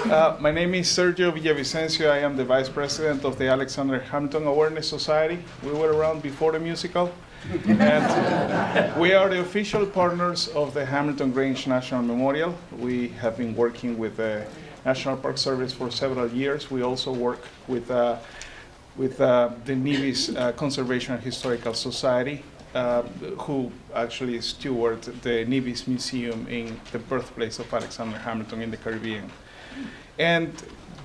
My name is Sergio Villavicencio. I am the Vice President of the Alexander Hamilton Awareness Society. We were around before the musical. And we are the official partners of the Hamilton Grange National Memorial. We have been working with the National Park Service for several years. We also work with the Nevis Conservation and Historical Society, who actually steward the Nevis Museum in the birthplace of Alexander Hamilton in the Caribbean. And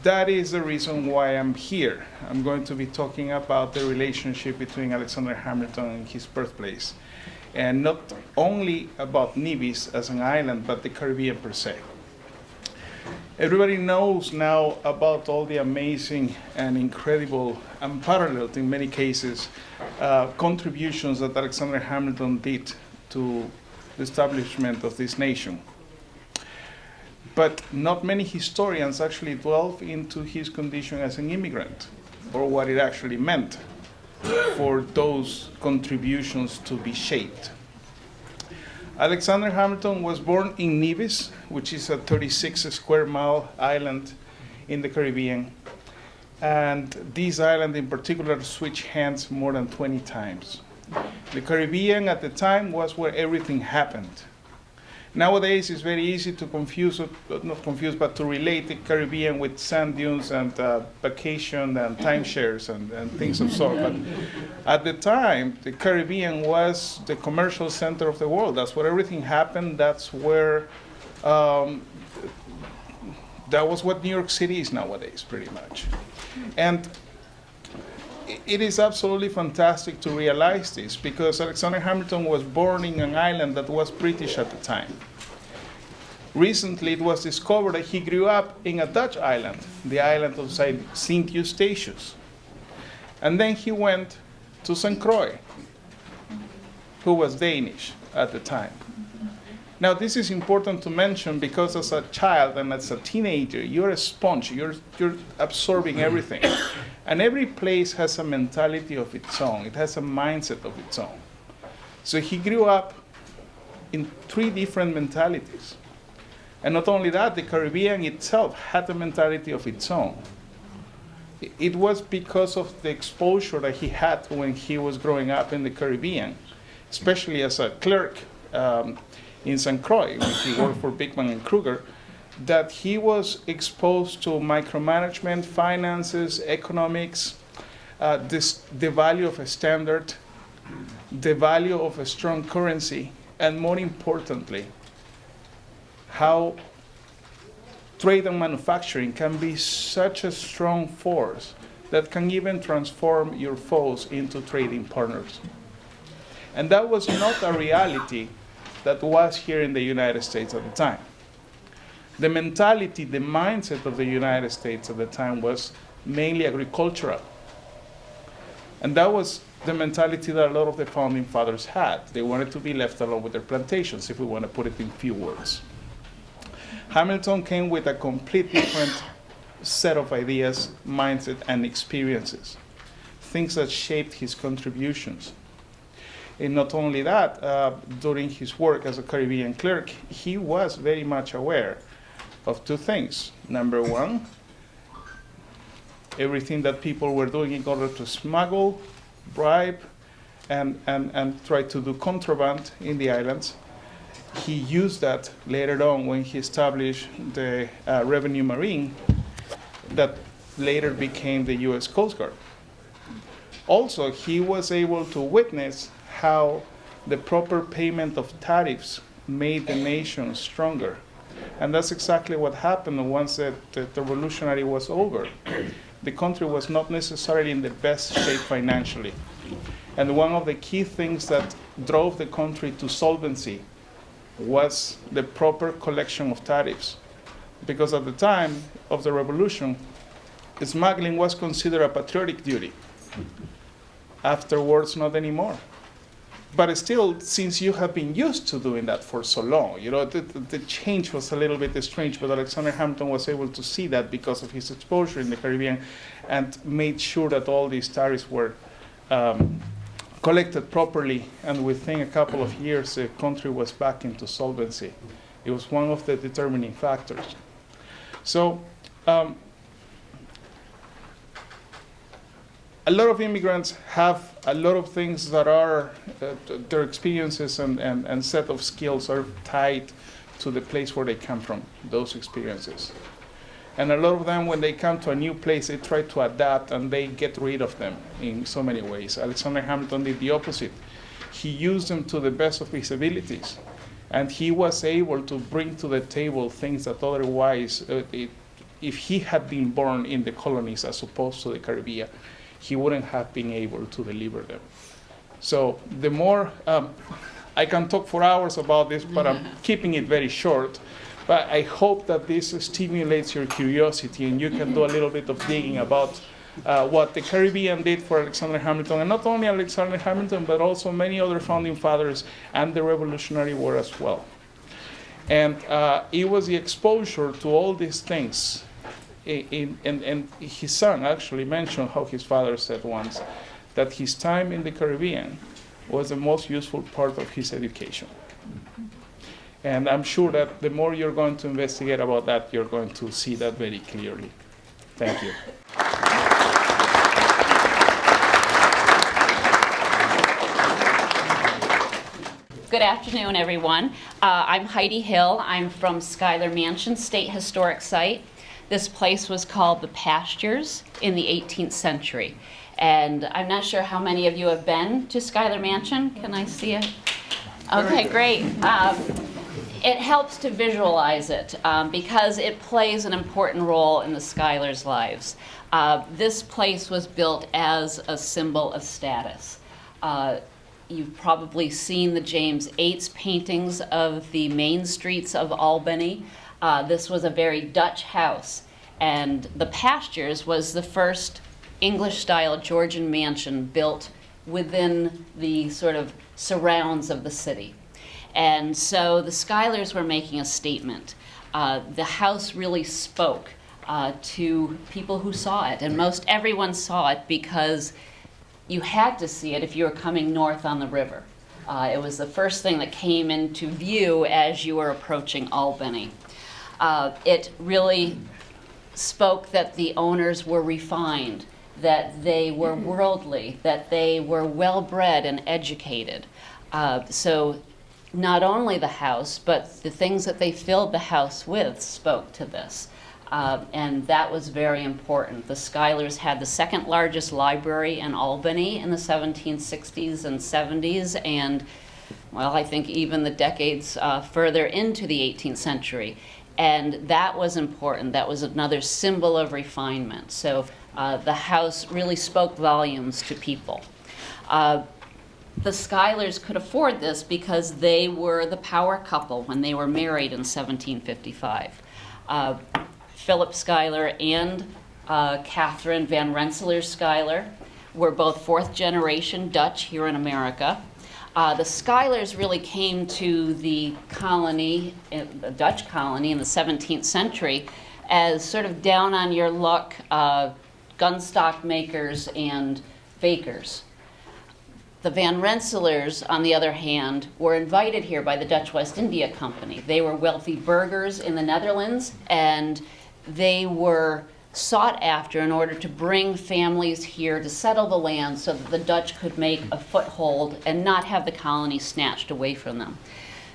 that is the reason why I'm here. I'm going to be talking about the relationship between Alexander Hamilton and his birthplace, and not only about Nevis as an island, but the Caribbean per se. Everybody knows now about all the amazing and incredible, unparalleled in many cases, contributions that Alexander Hamilton did to the establishment of this nation. But not many historians actually delve into his condition as an immigrant, or what it actually meant for those contributions to be shaped. Alexander Hamilton was born in Nevis, which is a 36 square mile island in the Caribbean. And this island in particular switched hands more than 20 times. The Caribbean at the time was where everything happened. Nowadays, it's very easy to but to relate the Caribbean with sand dunes and vacation and timeshares and things of sort. But at the time, the Caribbean was the commercial center of the world. That's where everything happened. That's where, that was what New York City is nowadays, pretty much. And it is absolutely fantastic to realize this, because Alexander Hamilton was born in an island that was British at the time. Recently, it was discovered that he grew up in a Dutch island, the island of St. Eustatius. And then he went to St. Croix, who was Danish at the time. Now, this is important to mention because as a child and as a teenager, you're a sponge, you're absorbing everything. And every place has a mentality of its own. It has a mindset of its own. So he grew up in 3 different mentalities. And not only that, the Caribbean itself had a mentality of its own. It was because of the exposure that he had when he was growing up in the Caribbean, especially as a clerk in St. Croix, when he worked for Bickman and Kruger, that he was exposed to micromanagement, finances, economics, the value of a standard, the value of a strong currency, and more importantly, how trade and manufacturing can be such a strong force that can even transform your foes into trading partners. And that was not a reality that was here in the United States at the time. The mentality, the mindset of the United States at the time was mainly agricultural. And that was the mentality that a lot of the founding fathers had. They wanted to be left alone with their plantations, if we want to put it in few words. Hamilton came with a complete different set of ideas, mindset, and experiences, things that shaped his contributions. And not only that, during his work as a Caribbean clerk, he was very much aware of 2 things. Number 1, everything that people were doing in order to smuggle, bribe, and try to do contraband in the islands. He used that later on when he established the Revenue Marine that later became the U.S. Coast Guard. Also, he was able to witness how the proper payment of tariffs made the nation stronger. And that's exactly what happened once the revolutionary was over. The country was not necessarily in the best shape financially. And one of the key things that drove the country to solvency was the proper collection of tariffs. Because at the time of the revolution, smuggling was considered a patriotic duty. Afterwards, not anymore. But still, since you have been used to doing that for so long, the change was a little bit strange, but Alexander Hamilton was able to see that because of his exposure in the Caribbean and made sure that all these tariffs were collected properly, and within a couple of years, the country was back into solvency. It was one of the determining factors. So a lot of immigrants have a lot of things that are, their experiences and set of skills are tied to the place where they come from, those experiences. And a lot of them, when they come to a new place, they try to adapt and they get rid of them in so many ways. Alexander Hamilton did the opposite. He used them to the best of his abilities. And he was able to bring to the table things that otherwise, if he had been born in the colonies as opposed to the Caribbean, he wouldn't have been able to deliver them. So the more, I can talk for hours about this, but I'm keeping it very short. But I hope that this stimulates your curiosity and you can do a little bit of digging about what the Caribbean did for Alexander Hamilton, and not only Alexander Hamilton, but also many other founding fathers and the Revolutionary War as well. And it was the exposure to all these things. And his son actually mentioned how his father said once that his time in the Caribbean was the most useful part of his education. And I'm sure that the more you're going to investigate about that, you're going to see that very clearly. Thank you. Good afternoon, everyone. I'm Heidi Hill. I'm from Schuyler Mansion State Historic Site. This place was called the Pastures in the 18th century. And I'm not sure how many of you have been to Schuyler Mansion. Can I see it? Okay, great. It helps to visualize it because it plays an important role in the Schuylers' lives. This place was built as a symbol of status. You've probably seen the James Eights paintings of the main streets of Albany. This was a very Dutch house, and the Pastures was the first English-style Georgian mansion built within the sort of surrounds of the city. And so the Schuylers were making a statement. The house really spoke to people who saw it, and most everyone saw it because you had to see it if you were coming north on the river. It was the first thing that came into view as you were approaching Albany. It really spoke that the owners were refined, that they were worldly, that they were well-bred and educated. So not only the house, but the things that they filled the house with spoke to this. And that was very important. The Schuylers had the second largest library in Albany in the 1760s and 70s, and, well, I think even the decades further into the 18th century. And that was important. That was another symbol of refinement. So the house really spoke volumes to people. The Schuylers could afford this because they were the power couple when they were married in 1755. Philip Schuyler and Catherine Van Rensselaer Schuyler were both fourth-generation Dutch here in America. The Schuylers really came to the colony, the Dutch colony in the 17th century, as sort of down-on-your-luck gunstock makers and fakers. The Van Rensselaers, on the other hand, were invited here by the Dutch West India Company. They were wealthy burghers in the Netherlands, and they were sought after in order to bring families here to settle the land so that the Dutch could make a foothold and not have the colony snatched away from them.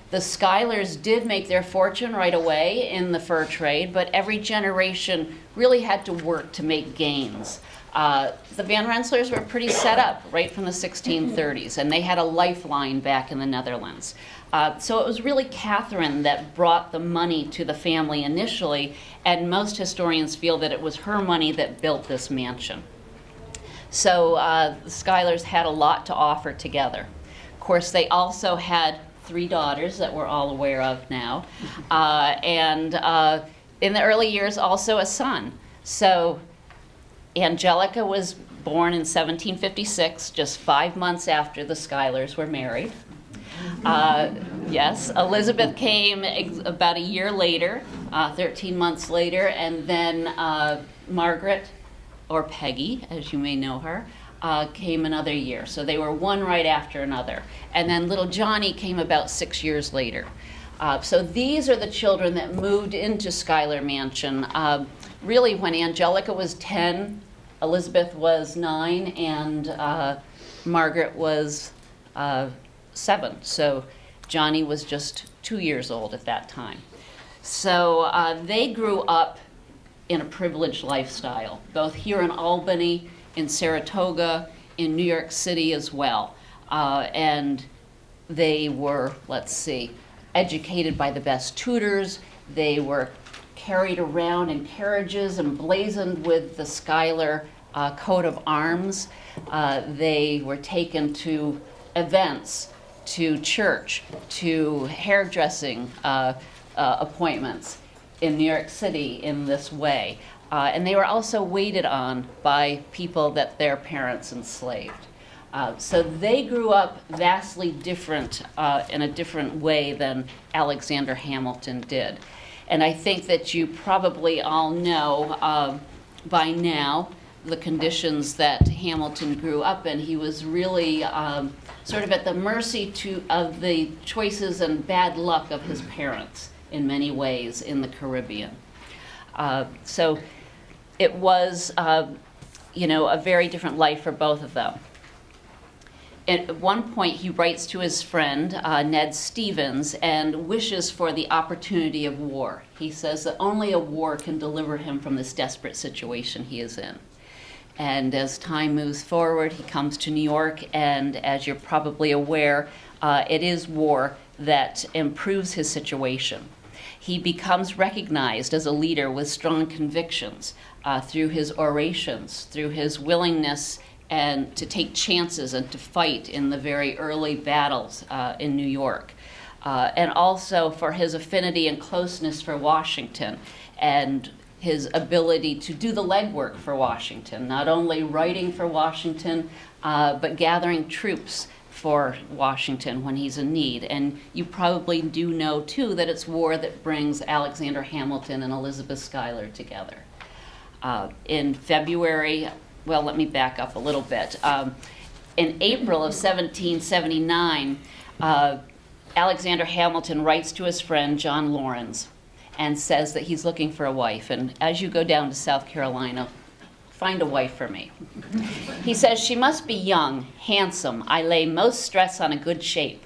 The Schuylers did make their fortune right away in the fur trade, but every generation really had to work to make gains. The Van Rensselaers were pretty set up right from the 1630s, and they had a lifeline back in the Netherlands. So it was really Catherine that brought the money to the family initially, and most historians feel that it was her money that built this mansion. So the Schuylers had a lot to offer together. Of course, they also had 3 daughters that we're all aware of now, and in the early years also a son. So Angelica was born in 1756, just 5 months after the Schuylers were married. Yes, Elizabeth came about a year later, 13 months later, and then Margaret, or Peggy, as you may know her, came another year. So they were one right after another. And then little Johnny came about 6 years later. So these are the children that moved into Schuyler Mansion. really when Angelica was 10, Elizabeth was 9, and Margaret was 7. So Johnny was just 2 years old at that time. So they grew up in a privileged lifestyle, both here in Albany, in Saratoga, in New York City as well. And they were, let's see, educated by the best tutors. They were carried around in carriages emblazoned with the Schuyler coat of arms. They were taken to events, to church, to hairdressing appointments in New York City in this way. And they were also waited on by people that their parents enslaved. So they grew up vastly different, in a different way than Alexander Hamilton did. And I think that you probably all know by now the conditions that Hamilton grew up in. He was really sort of at the mercy of the choices and bad luck of his parents in many ways in the Caribbean. So it was, a very different life for both of them. At one point, he writes to his friend, Ned Stevens, and wishes for the opportunity of war. He says that only a war can deliver him from this desperate situation he is in. And as time moves forward, he comes to New York, and as you're probably aware, it is war that improves his situation. He becomes recognized as a leader with strong convictions through his orations, through his willingness and to take chances and to fight in the very early battles in New York. And also for his affinity and closeness for Washington and his ability to do the legwork for Washington, not only writing for Washington, but gathering troops for Washington when he's in need. And you probably do know, too, that it's war that brings Alexander Hamilton and Elizabeth Schuyler together. In February, well, let me back up a little bit. In April of 1779, Alexander Hamilton writes to his friend John Laurens and says that he's looking for a wife. And as you go down to South Carolina, find a wife for me. He says, she must be young, handsome. I lay most stress on a good shape.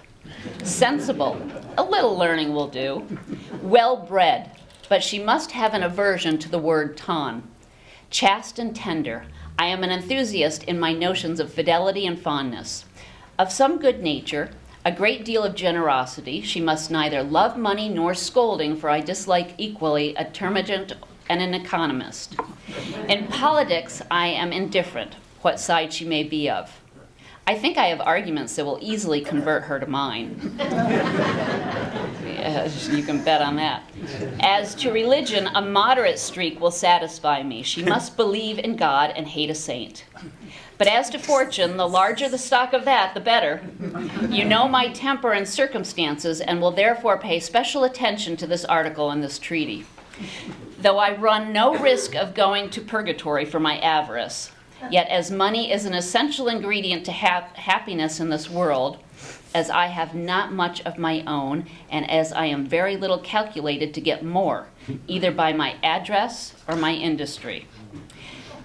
Sensible, a little learning will do. Well-bred, but she must have an aversion to the word ton. Chaste and tender. I am an enthusiast in my notions of fidelity and fondness. Of some good nature, a great deal of generosity. She must neither love money nor scolding, for I dislike equally a termagant and an economist. In politics, I am indifferent, what side she may be of. I think I have arguments that will easily convert her to mine. Yes, you can bet on that. As to religion, a moderate streak will satisfy me. She must believe in God and hate a saint. But as to fortune, the larger the stock of that, the better. You know my temper and circumstances, and will therefore pay special attention to this article in this treaty. Though I run no risk of going to purgatory for my avarice, yet as money is an essential ingredient to happiness in this world, as I have not much of my own, and as I am very little calculated to get more, either by my address or my industry.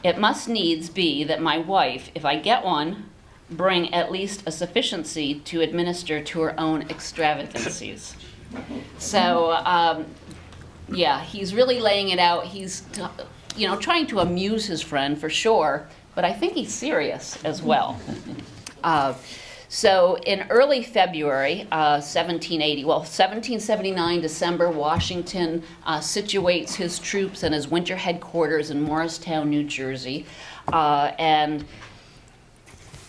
It must needs be that my wife, if I get one, bring at least a sufficiency to administer to her own extravagancies. So, yeah, he's really laying it out. He's, trying to amuse his friend for sure, but I think he's serious as well. So in early February 1779, December, Washington situates his troops and his winter headquarters in Morristown, New Jersey. And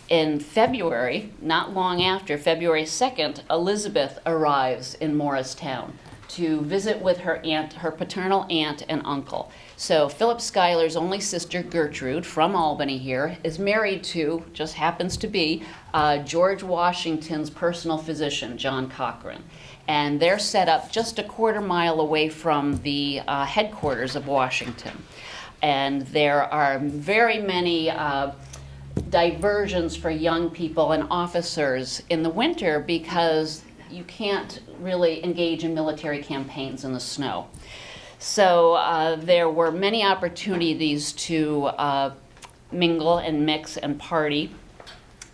in February, not long after, February 2nd, Elizabeth arrives in Morristown to visit with her aunt, her paternal aunt and uncle. So Philip Schuyler's only sister, Gertrude, from Albany here, is married to, just happens to be, George Washington's personal physician, John Cochrane. And they're set up just a quarter mile away from the headquarters of Washington. And there are very many diversions for young people and officers in the winter because you can't really engage in military campaigns in the snow. So there were many opportunities to mingle and mix and party.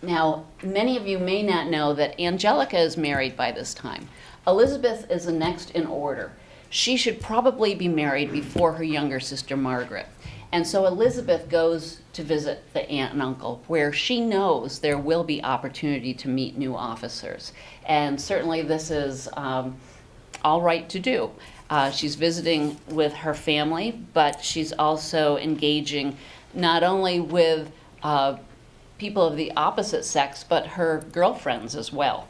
Now, many of you may not know that Angelica is married by this time. Elizabeth is the next in order. She should probably be married before her younger sister Margaret. And so Elizabeth goes to visit the aunt and uncle, where she knows there will be opportunity to meet new officers. And certainly this is all right to do. She's visiting with her family, but she's also engaging not only with people of the opposite sex, but her girlfriends as well.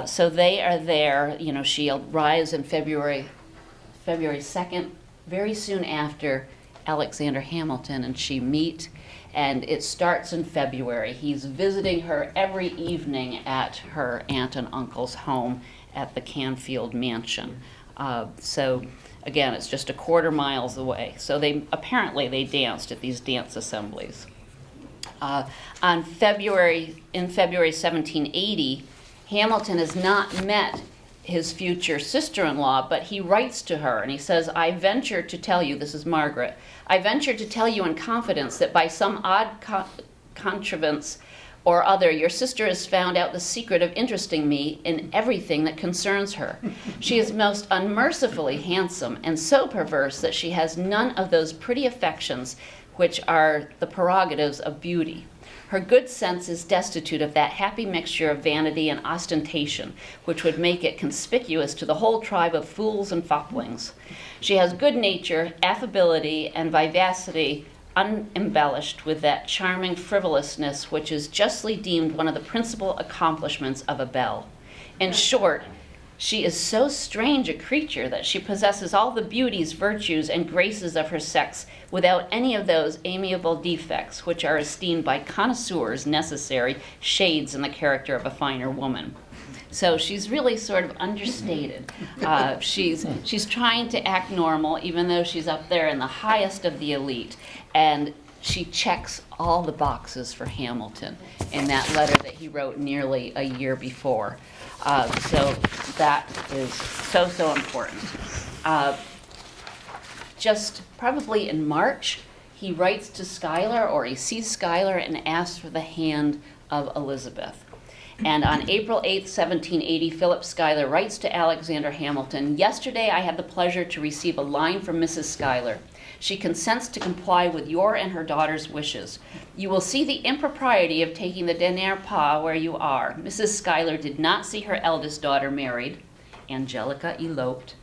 So they are there. You know, she arrives in February 2nd, very soon after Alexander Hamilton and she meet, and it starts in February. He's visiting her every evening at her aunt and uncle's home at the Canfield Mansion. So again, it's just a quarter miles away. So apparently they danced at these dance assemblies. In February 1780, Hamilton has not met his future sister-in-law, but he writes to her and he says, I venture to tell you, this is Margaret, I venture to tell you in confidence that by some odd contrivance or other, your sister has found out the secret of interesting me in everything that concerns her. She is most unmercifully handsome and so perverse that she has none of those pretty affections which are the prerogatives of beauty. Her good sense is destitute of that happy mixture of vanity and ostentation which would make it conspicuous to the whole tribe of fools and foplings. She has good nature, affability, and vivacity unembellished with that charming frivolousness which is justly deemed one of the principal accomplishments of a belle. In short, she is so strange a creature that she possesses all the beauties, virtues, and graces of her sex without any of those amiable defects which are esteemed by connoisseurs necessary shades in the character of a finer woman. So she's really sort of understated. She's trying to act normal even though she's up there in the highest of the elite. And she checks all the boxes for Hamilton in that letter that he wrote nearly a year before. So that is so important. Just probably in March, he writes to Schuyler, or he sees Schuyler and asks for the hand of Elizabeth. And on April 8th, 1780, Philip Schuyler writes to Alexander Hamilton, yesterday I had the pleasure to receive a line from Mrs. Schuyler. She consents to comply with your and her daughter's wishes. You will see the impropriety of taking the dernier pas where you are. Mrs. Schuyler did not see her eldest daughter married. Angelica eloped.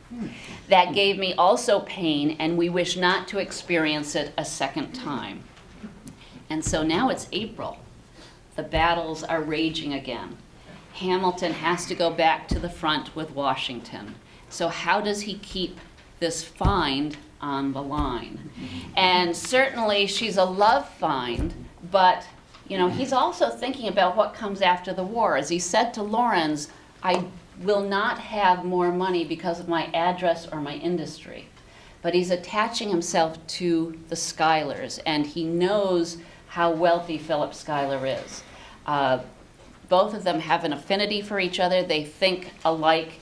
That gave me also pain, and we wish not to experience it a second time. And so now it's April. The battles are raging again. Hamilton has to go back to the front with Washington. So how does he keep this find on the line? And certainly she's a love find, but you know, he's also thinking about what comes after the war. As he said to Laurens, I will not have more money because of my address or my industry. But he's attaching himself to the Schuylers, and he knows how wealthy Philip Schuyler is. Both of them have an affinity for each other. They think alike,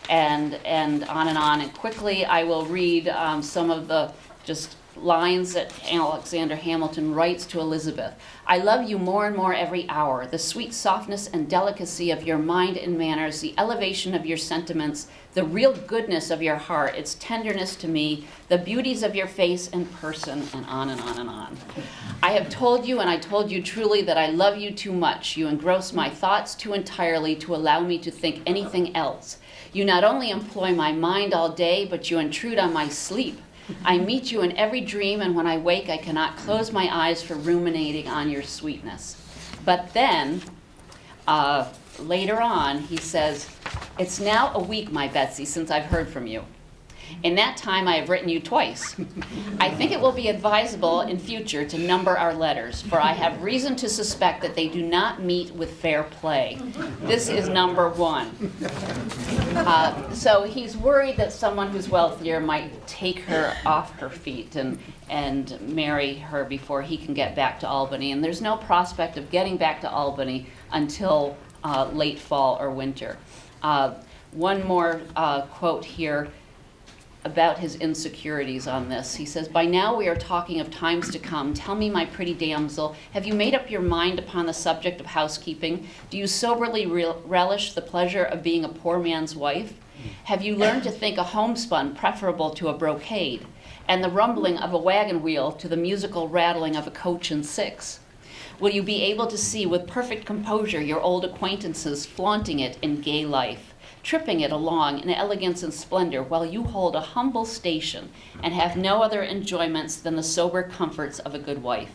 and on and on. And quickly, I will read some of the just lines that Alexander Hamilton writes to Elizabeth. I love you more and more every hour. The sweet softness and delicacy of your mind and manners, the elevation of your sentiments, the real goodness of your heart, its tenderness to me, the beauties of your face and person, and on and on and on. I have told you, and I told you truly, that I love you too much. You engross my thoughts too entirely to allow me to think anything else. You not only employ my mind all day, but you intrude on my sleep. I meet you in every dream, and when I wake, I cannot close my eyes for ruminating on your sweetness. But then, later on, he says, it's now a week, my Betsy, since I've heard from you. In that time, I have written you twice. I think it will be advisable in future to number our letters, for I have reason to suspect that they do not meet with fair play. This is number 1. So he's worried that someone who's wealthier might take her off her feet and marry her before he can get back to Albany. And there's no prospect of getting back to Albany until late fall or winter. One more quote here. about his insecurities on this. He says, "By now we are talking of times to come. Tell me, my pretty damsel, have you made up your mind upon the subject of housekeeping? Do you soberly relish the pleasure of being a poor man's wife? Have you learned to think a homespun preferable to a brocade, and the rumbling of a wagon wheel to the musical rattling of a coach and six? Will you be able to see with perfect composure your old acquaintances flaunting it in gay life, tripping it along in elegance and splendor, while you hold a humble station and have no other enjoyments than the sober comforts of a good wife?"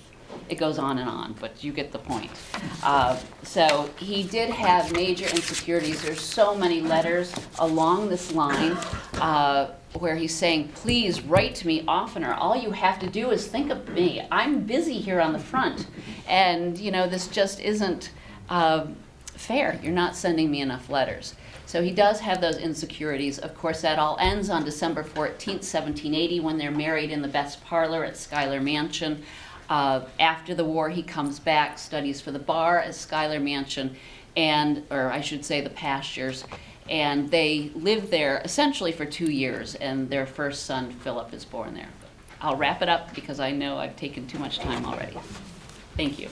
It goes on, but you get the point. So he did have major insecurities. There's so many letters along this line where he's saying, "Please write to me oftener. All you have to do is think of me. I'm busy here on the front. And, this just isn't fair. You're not sending me enough letters." So he does have those insecurities. Of course, that all ends on December 14th, 1780, when they're married in the best parlor at Schuyler Mansion. After the war, he comes back, studies for the bar at Schuyler Mansion, or I should say the Pastures, and they live there essentially for 2 years, and their first son, Philip, is born there. I'll wrap it up because I know I've taken too much time already. Thank you.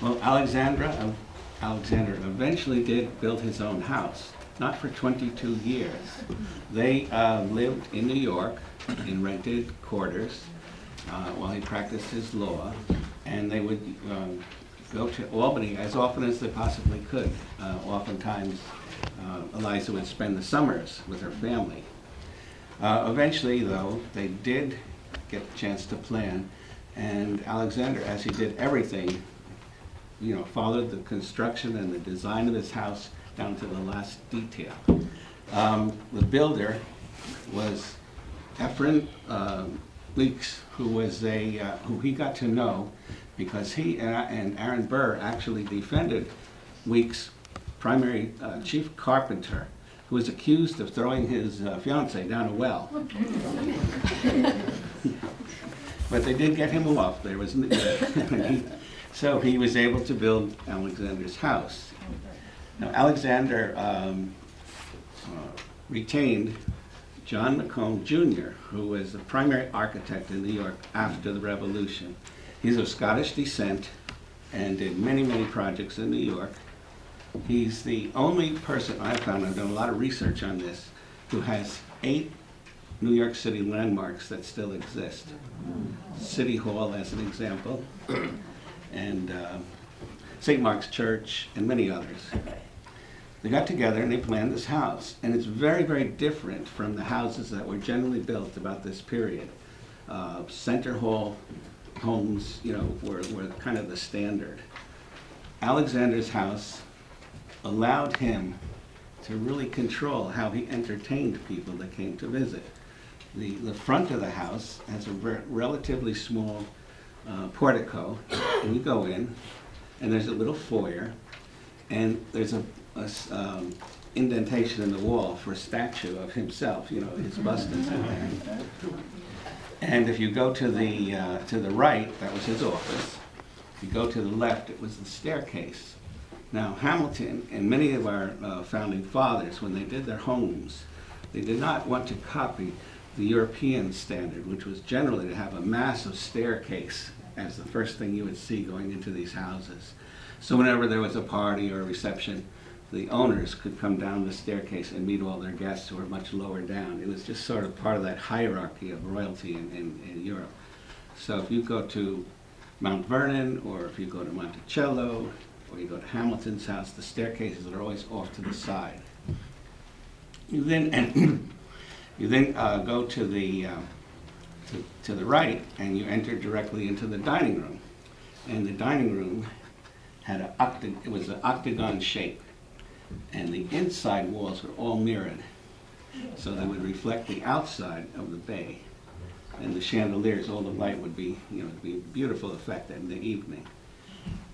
Well, Alexander eventually did build his own house, not for 22 years. They lived in New York in rented quarters while he practiced his law, and they would go to Albany as often as they possibly could. Oftentimes, Eliza would spend the summers with her family. Eventually, though, they did get a chance to plan, and Alexander, as he did everything, followed the construction and the design of his house down to the last detail. The builder was Ephraim Weeks, who he got to know because he and Aaron Burr actually defended Weeks' primary chief carpenter, who was accused of throwing his fiancée down a well. But they did get him off. So he was able to build Alexander's house. Now, Alexander retained John McComb Jr., who was the primary architect in New York after the Revolution. He's of Scottish descent and did many, many projects in New York. He's the only person I've found, I've done a lot of research on this, who has 8 New York City landmarks that still exist. City Hall, as an example, and St. Mark's Church, and many others. They got together and they planned this house, and it's very, very different from the houses that were generally built about this period. Center Hall homes, were kind of the standard. Alexander's house allowed him to really control how he entertained people that came to visit. The front of the house has a relatively small portico, and you go in, and there's a little foyer, and there's a indentation in the wall for a statue of himself. His bust is in there. And if you go to the right, that was his office. If you go to the left, it was the staircase. Now, Hamilton and many of our founding fathers, when they did their homes, they did not want to copy the European standard, which was generally to have a massive staircase as the first thing you would see going into these houses. So whenever there was a party or a reception, the owners could come down the staircase and meet all their guests who were much lower down. It was just sort of part of that hierarchy of royalty in Europe. So if you go to Mount Vernon, or if you go to Monticello, or you go to Hamilton's house, the staircases are always off to the side. You then go to the right, and you enter directly into the dining room. And the dining room had it was an octagon shape, and the inside walls were all mirrored, so they would reflect the outside of the bay. And the chandeliers, all the light would be, be a beautiful effect in the evening.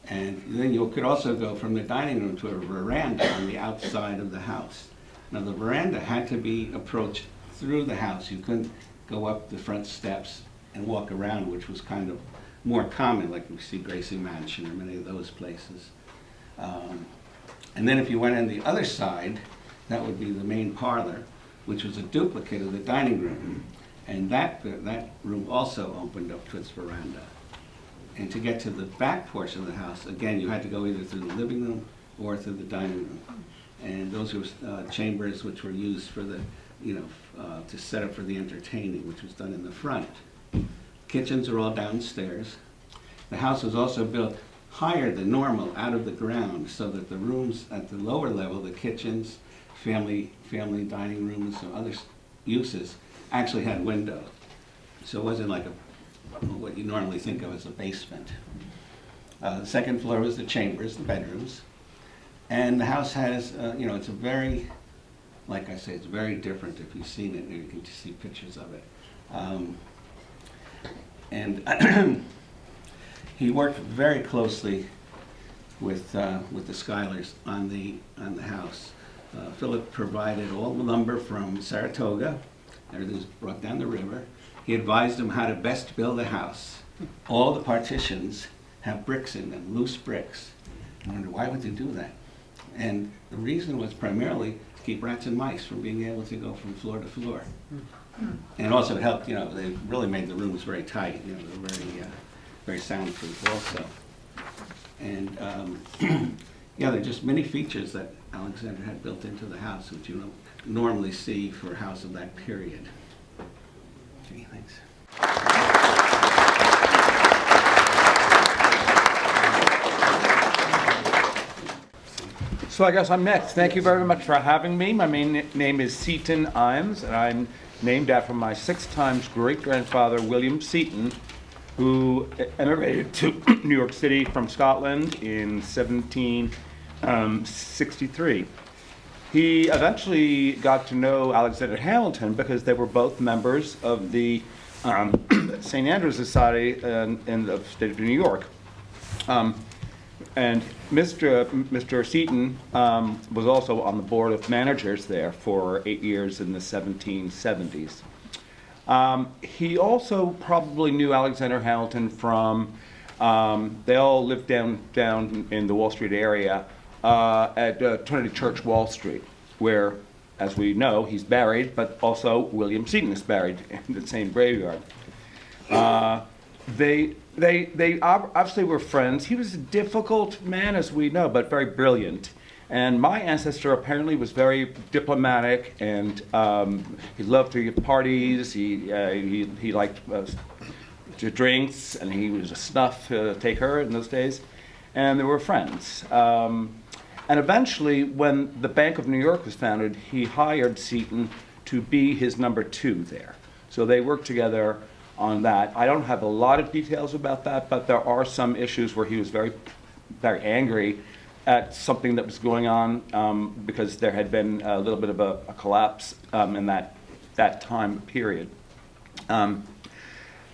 And then you could also go from the dining room to a veranda on the outside of the house. Now, the veranda had to be approached through the house. You couldn't go up the front steps and walk around, which was kind of more common, like we see Gracie Mansion or many of those places. And then if you went on the other side, that would be the main parlor, which was a duplicate of the dining room. And that room also opened up to its veranda. And to get to the back portion of the house, again, you had to go either through the living room or through the dining room. And those were chambers which were used for the, to set up for the entertaining, which was done in the front. Kitchens are all downstairs. The house was also built higher than normal out of the ground, so that the rooms at the lower level, the kitchens, family dining rooms, and other uses, actually had windows. So it wasn't like what you normally think of as a basement. The second floor was the chambers, the bedrooms. And the house has, it's a very, like I say, it's very different. If you've seen it, you can just see pictures of it. And he worked very closely with the Schuylers on the house. Philip provided all the lumber from Saratoga. Everything was brought down the river. He advised them how to best build a house. All the partitions have bricks in them, loose bricks. I wondered, why would they do that? And the reason was primarily to keep rats and mice from being able to go from floor to floor. And also it helped, they really made the rooms very tight. They were very soundproof also. And yeah, there are just many features that Alexander had built into the house, which you don't normally see for a house of that period. Okay, thanks. So I guess I'm next. Thank you very much for having me. My main name is Seton Ijams, and I'm named after my 6 times great-grandfather, William Seton, who emigrated to New York City from Scotland in 1763. He eventually got to know Alexander Hamilton because they were both members of the St. Andrew's Society in the state of New York. And Mr. Seton was also on the board of managers there for 8 years in the 1770s. He also probably knew Alexander Hamilton from, they all lived down in the Wall Street area at Trinity Church, Wall Street, where, as we know, he's buried, but also William Seton is buried in the same graveyard. They obviously were friends. He was a difficult man, as we know, but very brilliant. And my ancestor apparently was very diplomatic, and he loved to give parties. He liked to drinks, and he was a snuff taker in those days. And they were friends. And eventually, when the Bank of New York was founded, he hired Seton to be his number 2 there. So they worked together on that. I don't have a lot of details about that, but there are some issues where he was very, very angry at something that was going on because there had been a little bit of a collapse in that time period.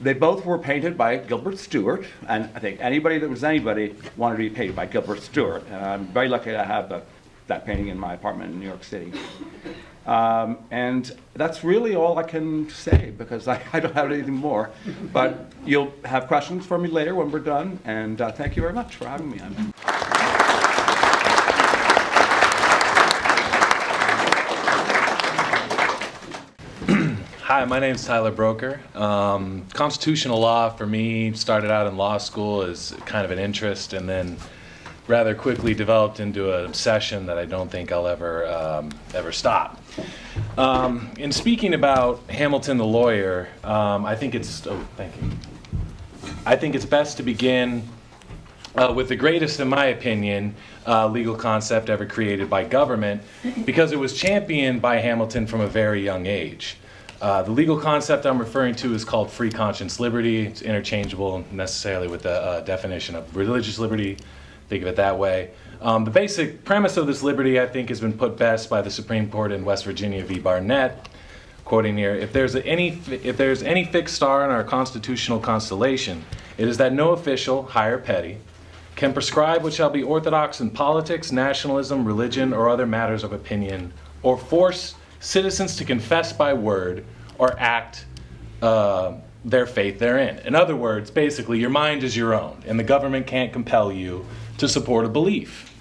They both were painted by Gilbert Stuart, and I think anybody that was anybody wanted to be painted by Gilbert Stuart. And I'm very lucky to have that painting in my apartment in New York City. And that's really all I can say because I don't have anything more. But you'll have questions for me later when we're done, and thank you very much for having me. Hi, my name's Tyler Broker. Constitutional law for me started out in law school as kind of an interest and then rather quickly developed into an obsession that I don't think I'll ever stop. In speaking about Hamilton the lawyer, I think it's best to begin with the greatest, in my opinion, legal concept ever created by government because it was championed by Hamilton from a very young age. The legal concept I'm referring to is called free conscience liberty. It's interchangeable necessarily with the definition of religious liberty. Think of it that way. The basic premise of this liberty, I think, has been put best by the Supreme Court in West Virginia v. Barnett, quoting here, if there's any fixed star in our constitutional constellation, it is that no official, high or petty, can prescribe what shall be orthodox in politics, nationalism, religion, or other matters of opinion, or force citizens to confess by word or act their faith therein. In other words, basically, your mind is your own, and the government can't compel you to support a belief.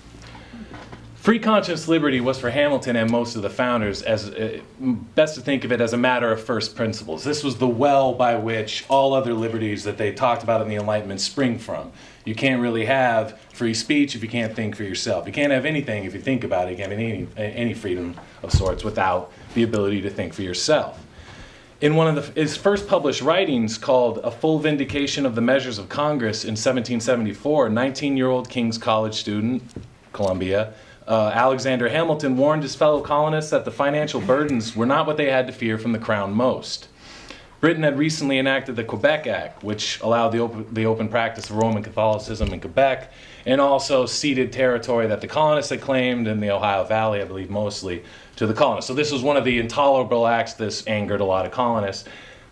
Free conscience liberty was for Hamilton and most of the founders, as best to think of it as a matter of first principles. This was the well by which all other liberties that they talked about in the Enlightenment spring from. You can't really have free speech if you can't think for yourself. You can't have anything if you think about it. You can't have any freedom of sorts without the ability to think for yourself. In one of his first published writings called A Full Vindication of the Measures of Congress in 1774, 19-year-old King's College student, Columbia, Alexander Hamilton warned his fellow colonists that the financial burdens were not what they had to fear from the crown most. Britain had recently enacted the Quebec Act, which allowed the open practice of Roman Catholicism in Quebec, and also ceded territory that the colonists had claimed in the Ohio Valley, I believe mostly, to the colonists. So this was one of the intolerable acts that angered a lot of colonists.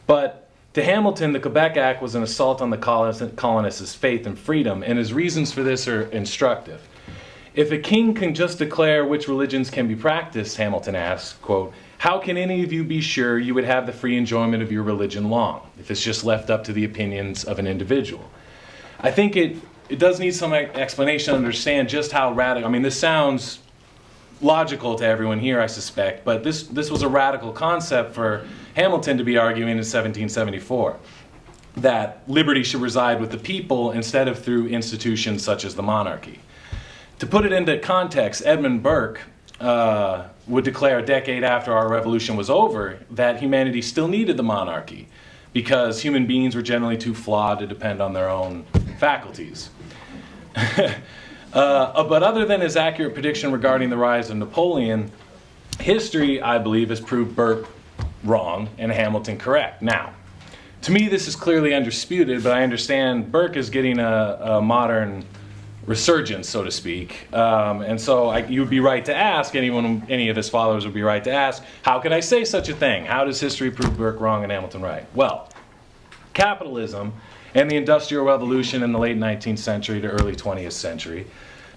But to Hamilton, the Quebec Act was an assault on the colonists' faith and freedom, and his reasons for this are instructive. If a king can just declare which religions can be practiced, Hamilton asks, quote, how can any of you be sure you would have the free enjoyment of your religion long, if it's just left up to the opinions of an individual? I think it does need some explanation to understand just how radical, I mean, this sounds logical to everyone here, I suspect, but this was a radical concept for Hamilton to be arguing in 1774, that liberty should reside with the people instead of through institutions such as the monarchy. To put it into context, Edmund Burke would declare a decade after our revolution was over that humanity still needed the monarchy because human beings were generally too flawed to depend on their own faculties. But other than his accurate prediction regarding the rise of Napoleon, history, I believe, has proved Burke wrong and Hamilton correct. Now, to me, this is clearly undisputed, but I understand Burke is getting a modern resurgence, so to speak. And so you would be right to ask, any of his followers would be right to ask, how can I say such a thing? How does history prove Burke wrong and Hamilton right? Well, capitalism and the Industrial Revolution in the late 19th century to early 20th century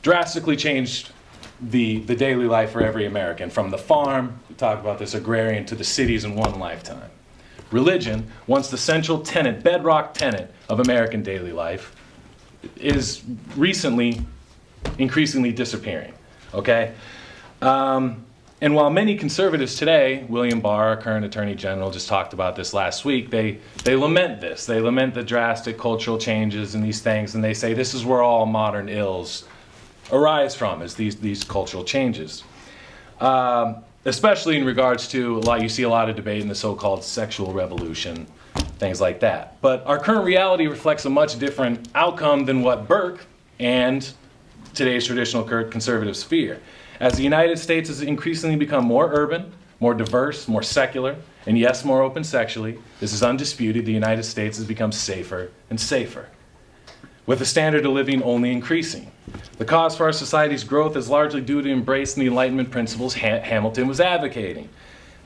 drastically changed the daily life for every American, from the farm, we talked about this, agrarian, to the cities in one lifetime. Religion, once the central tenet, bedrock tenet of American daily life, is recently increasingly disappearing, okay? And while many conservatives today, William Barr, our current Attorney General, just talked about this last week, they lament this. They lament the drastic cultural changes and these things, and they say this is where all modern ills arise from, is these cultural changes. Especially in regards to, you see a lot of debate in the so-called sexual revolution, things like that. But our current reality reflects a much different outcome than what Burke and today's traditional conservatives fear. As the United States has increasingly become more urban, more diverse, more secular, and yes, more open sexually, this is undisputed, the United States has become safer and safer, with the standard of living only increasing. The cause for our society's growth is largely due to embracing the Enlightenment principles Hamilton was advocating.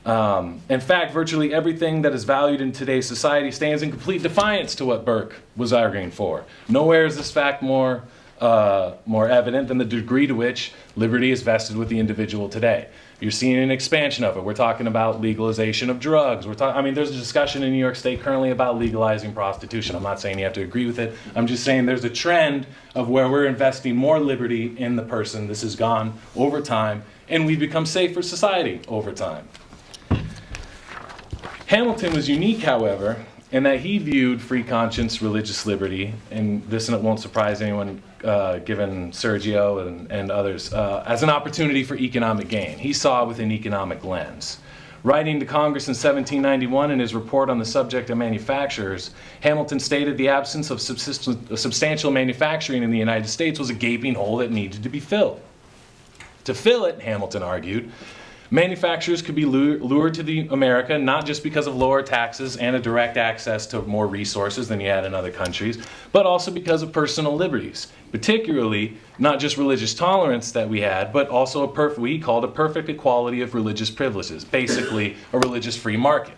In fact, virtually everything that is valued in today's society stands in complete defiance to what Burke was arguing for. Nowhere is this fact more evident than the degree to which liberty is vested with the individual today. You're seeing an expansion of it. We're talking about legalization of drugs. There's a discussion in New York State currently about legalizing prostitution. I'm not saying you have to agree with it. I'm just saying there's a trend of where we're investing more liberty in the person. This has gone over time, and we've become safer society over time. Hamilton was unique, however, in that he viewed free conscience, religious liberty, and this won't surprise anyone given Sergio and others, as an opportunity for economic gain. He saw it with an economic lens. Writing to Congress in 1791 in his report on the subject of manufacturers, Hamilton stated the absence of substantial manufacturing in the United States was a gaping hole that needed to be filled. To fill it, Hamilton argued, manufacturers could be lured to America not just because of lower taxes and a direct access to more resources than you had in other countries, but also because of personal liberties, particularly not just religious tolerance that we had, but also we called a perfect equality of religious privileges, basically a religious free market.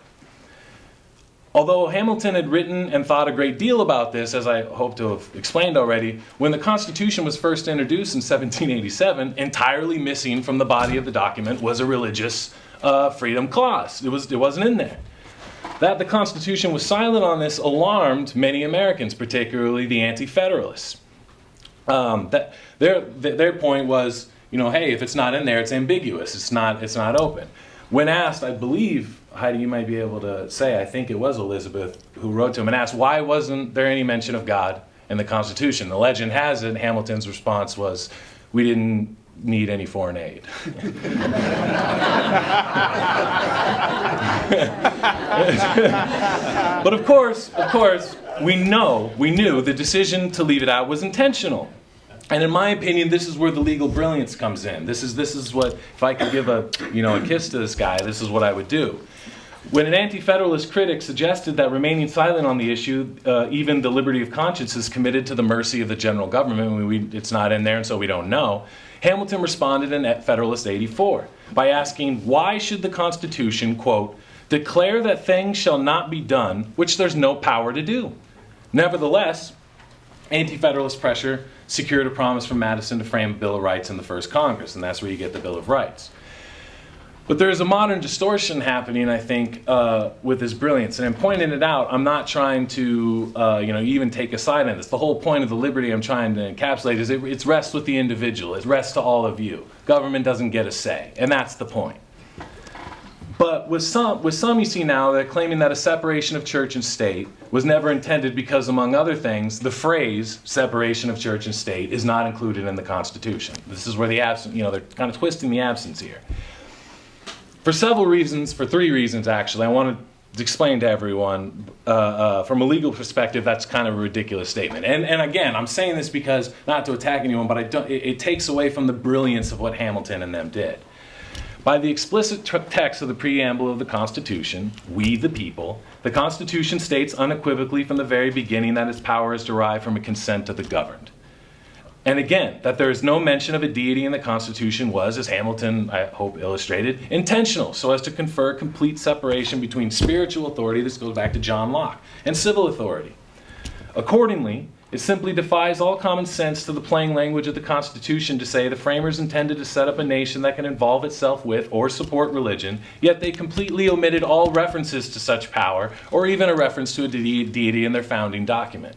Although Hamilton had written and thought a great deal about this, as I hope to have explained already, when the Constitution was first introduced in 1787, entirely missing from the body of the document was a religious freedom clause. It wasn't in there. That the Constitution was silent on this alarmed many Americans, particularly the Anti-Federalists. Their point was, hey, if it's not in there, it's ambiguous. It's not open. When asked, I believe, Heidi, you might be able to say, I think it was Elizabeth who wrote to him and asked, why wasn't there any mention of God in the Constitution? The legend has it, Hamilton's response was, we didn't need any foreign aid. But of course, we knew the decision to leave it out was intentional. And in my opinion, this is where the legal brilliance comes in. This is what, if I could give a kiss to this guy, this is what I would do. When an anti-federalist critic suggested that remaining silent on the issue, even the liberty of conscience, is committed to the mercy of the general government, it's not in there and so we don't know, Hamilton responded in Federalist 84 by asking, why should the Constitution, quote, declare that things shall not be done which there's no power to do? Nevertheless, anti-federalist pressure secured a promise from Madison to frame a Bill of Rights in the first Congress, and that's where you get the Bill of Rights. But there is a modern distortion happening, I think, with this brilliance. And in pointing it out, I'm not trying to, even take a side on this. The whole point of the liberty I'm trying to encapsulate is it rests with the individual. It rests to all of you. Government doesn't get a say, and that's the point. But with some you see now, they're claiming that a separation of church and state was never intended because, among other things, the phrase separation of church and state is not included in the Constitution. This is where the absence, they're kind of twisting the absence here. For several reasons, for three reasons actually, I want to explain to everyone, from a legal perspective, that's kind of a ridiculous statement. And again, I'm saying this because, not to attack anyone, but it takes away from the brilliance of what Hamilton and them did. By the explicit text of the preamble of the Constitution, we the people, the Constitution states unequivocally from the very beginning that its power is derived from a consent of the governed. And again, that there is no mention of a deity in the Constitution was, as Hamilton, I hope, illustrated, intentional, so as to confer complete separation between spiritual authority, this goes back to John Locke, and civil authority. Accordingly, it simply defies all common sense to the plain language of the Constitution to say the framers intended to set up a nation that can involve itself with or support religion, yet they completely omitted all references to such power, or even a reference to a deity in their founding document.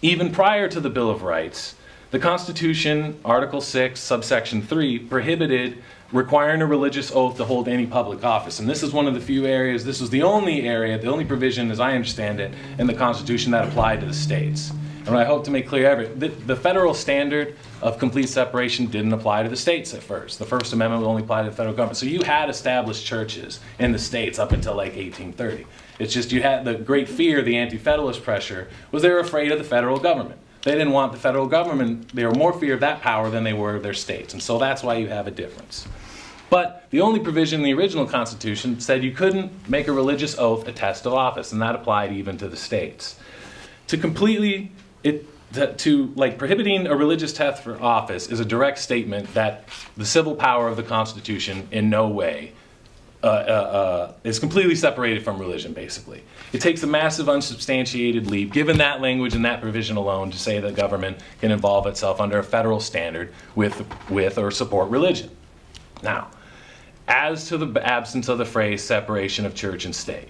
Even prior to the Bill of Rights, the Constitution, Article 6, subsection 3, prohibited requiring a religious oath to hold any public office. And this is one of the few areas, this was the only area, the only provision, as I understand it, in the Constitution that applied to the states. And what I hope to make clear, the federal standard of complete separation didn't apply to the states at first. The First Amendment would only apply to the federal government. So you had established churches in the states up until like 1830. It's just you had the great fear, the anti-federalist pressure, was they were afraid of the federal government. They didn't want the federal government, they were more fear of that power than they were of their states. And so that's why you have a difference. But the only provision in the original Constitution said you couldn't make a religious oath a test of office, and that applied even to the states. Prohibiting a religious test for office is a direct statement that the civil power of the Constitution in no way is completely separated from religion, basically. It takes a massive unsubstantiated leap, given that language and that provision alone, to say that government can involve itself under a federal standard with or support religion. Now, as to the absence of the phrase separation of church and state,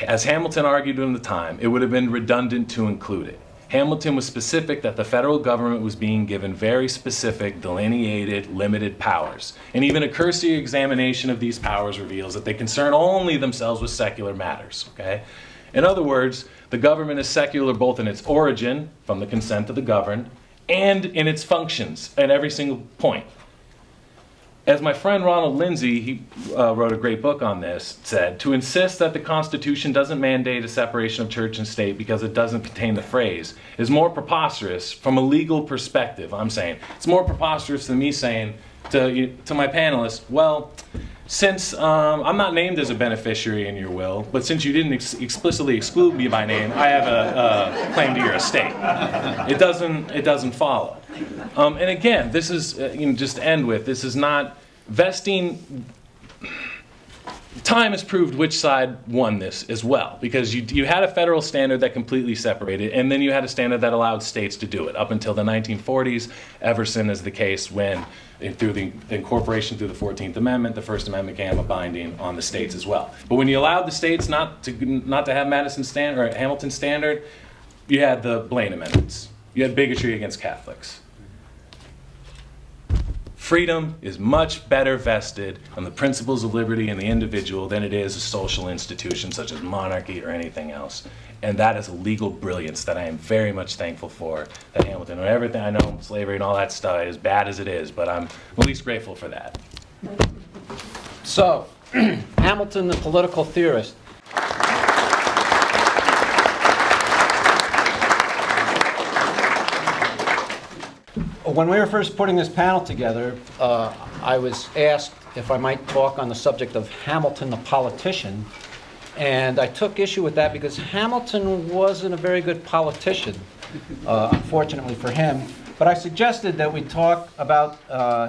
as Hamilton argued in the time, it would have been redundant to include it. Hamilton was specific that the federal government was being given very specific, delineated, limited powers. And even a cursory examination of these powers reveals that they concern only themselves with secular matters, okay? In other words, the government is secular both in its origin, from the consent of the governed, and in its functions at every single point. As my friend Ronald Lindsay, he wrote a great book on this, said, to insist that the Constitution doesn't mandate a separation of church and state because it doesn't contain the phrase is more preposterous from a legal perspective, I'm saying. It's more preposterous than me saying to my panelists, well, since I'm not named as a beneficiary in your will, but since you didn't explicitly exclude me by name, I have a claim to your estate. It doesn't follow. And again, this is, just to end with, this is not vesting. Time has proved which side won this as well, because you had a federal standard that completely separated, and then you had a standard that allowed states to do it. Up until the 1940s, Everson is the case when, through the incorporation through the 14th Amendment, the First Amendment became a binding on the states as well. But when you allowed the states not to have Madison standard or Hamilton standard, you had the Blaine amendments. You had bigotry against Catholics. Freedom is much better vested on the principles of liberty and the individual than it is a social institution such as monarchy or anything else. And that is a legal brilliance that I am very much thankful for that Hamilton, and everything I know, slavery and all that stuff, as bad as it is, but I'm at least grateful for that. So, Hamilton, the political theorist. When we were first putting this panel together, I was asked if I might talk on the subject of Hamilton the politician. And I took issue with that because Hamilton wasn't a very good politician, unfortunately for him. But I suggested that we talk about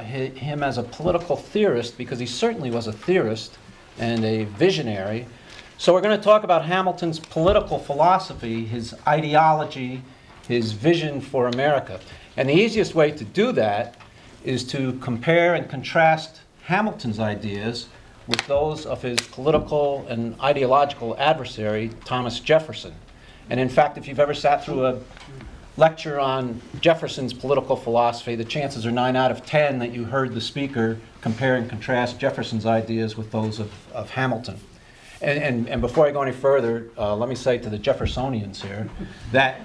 him as a political theorist, because he certainly was a theorist and a visionary. So we're going to talk about Hamilton's political philosophy, his ideology, his vision for America. And the easiest way to do that is to compare and contrast Hamilton's ideas with those of his political and ideological adversary, Thomas Jefferson. And in fact, if you've ever sat through a lecture on Jefferson's political philosophy, the chances are 9 out of 10 that you heard the speaker compare and contrast Jefferson's ideas with those of Hamilton. And before I go any further, let me say to the Jeffersonians here that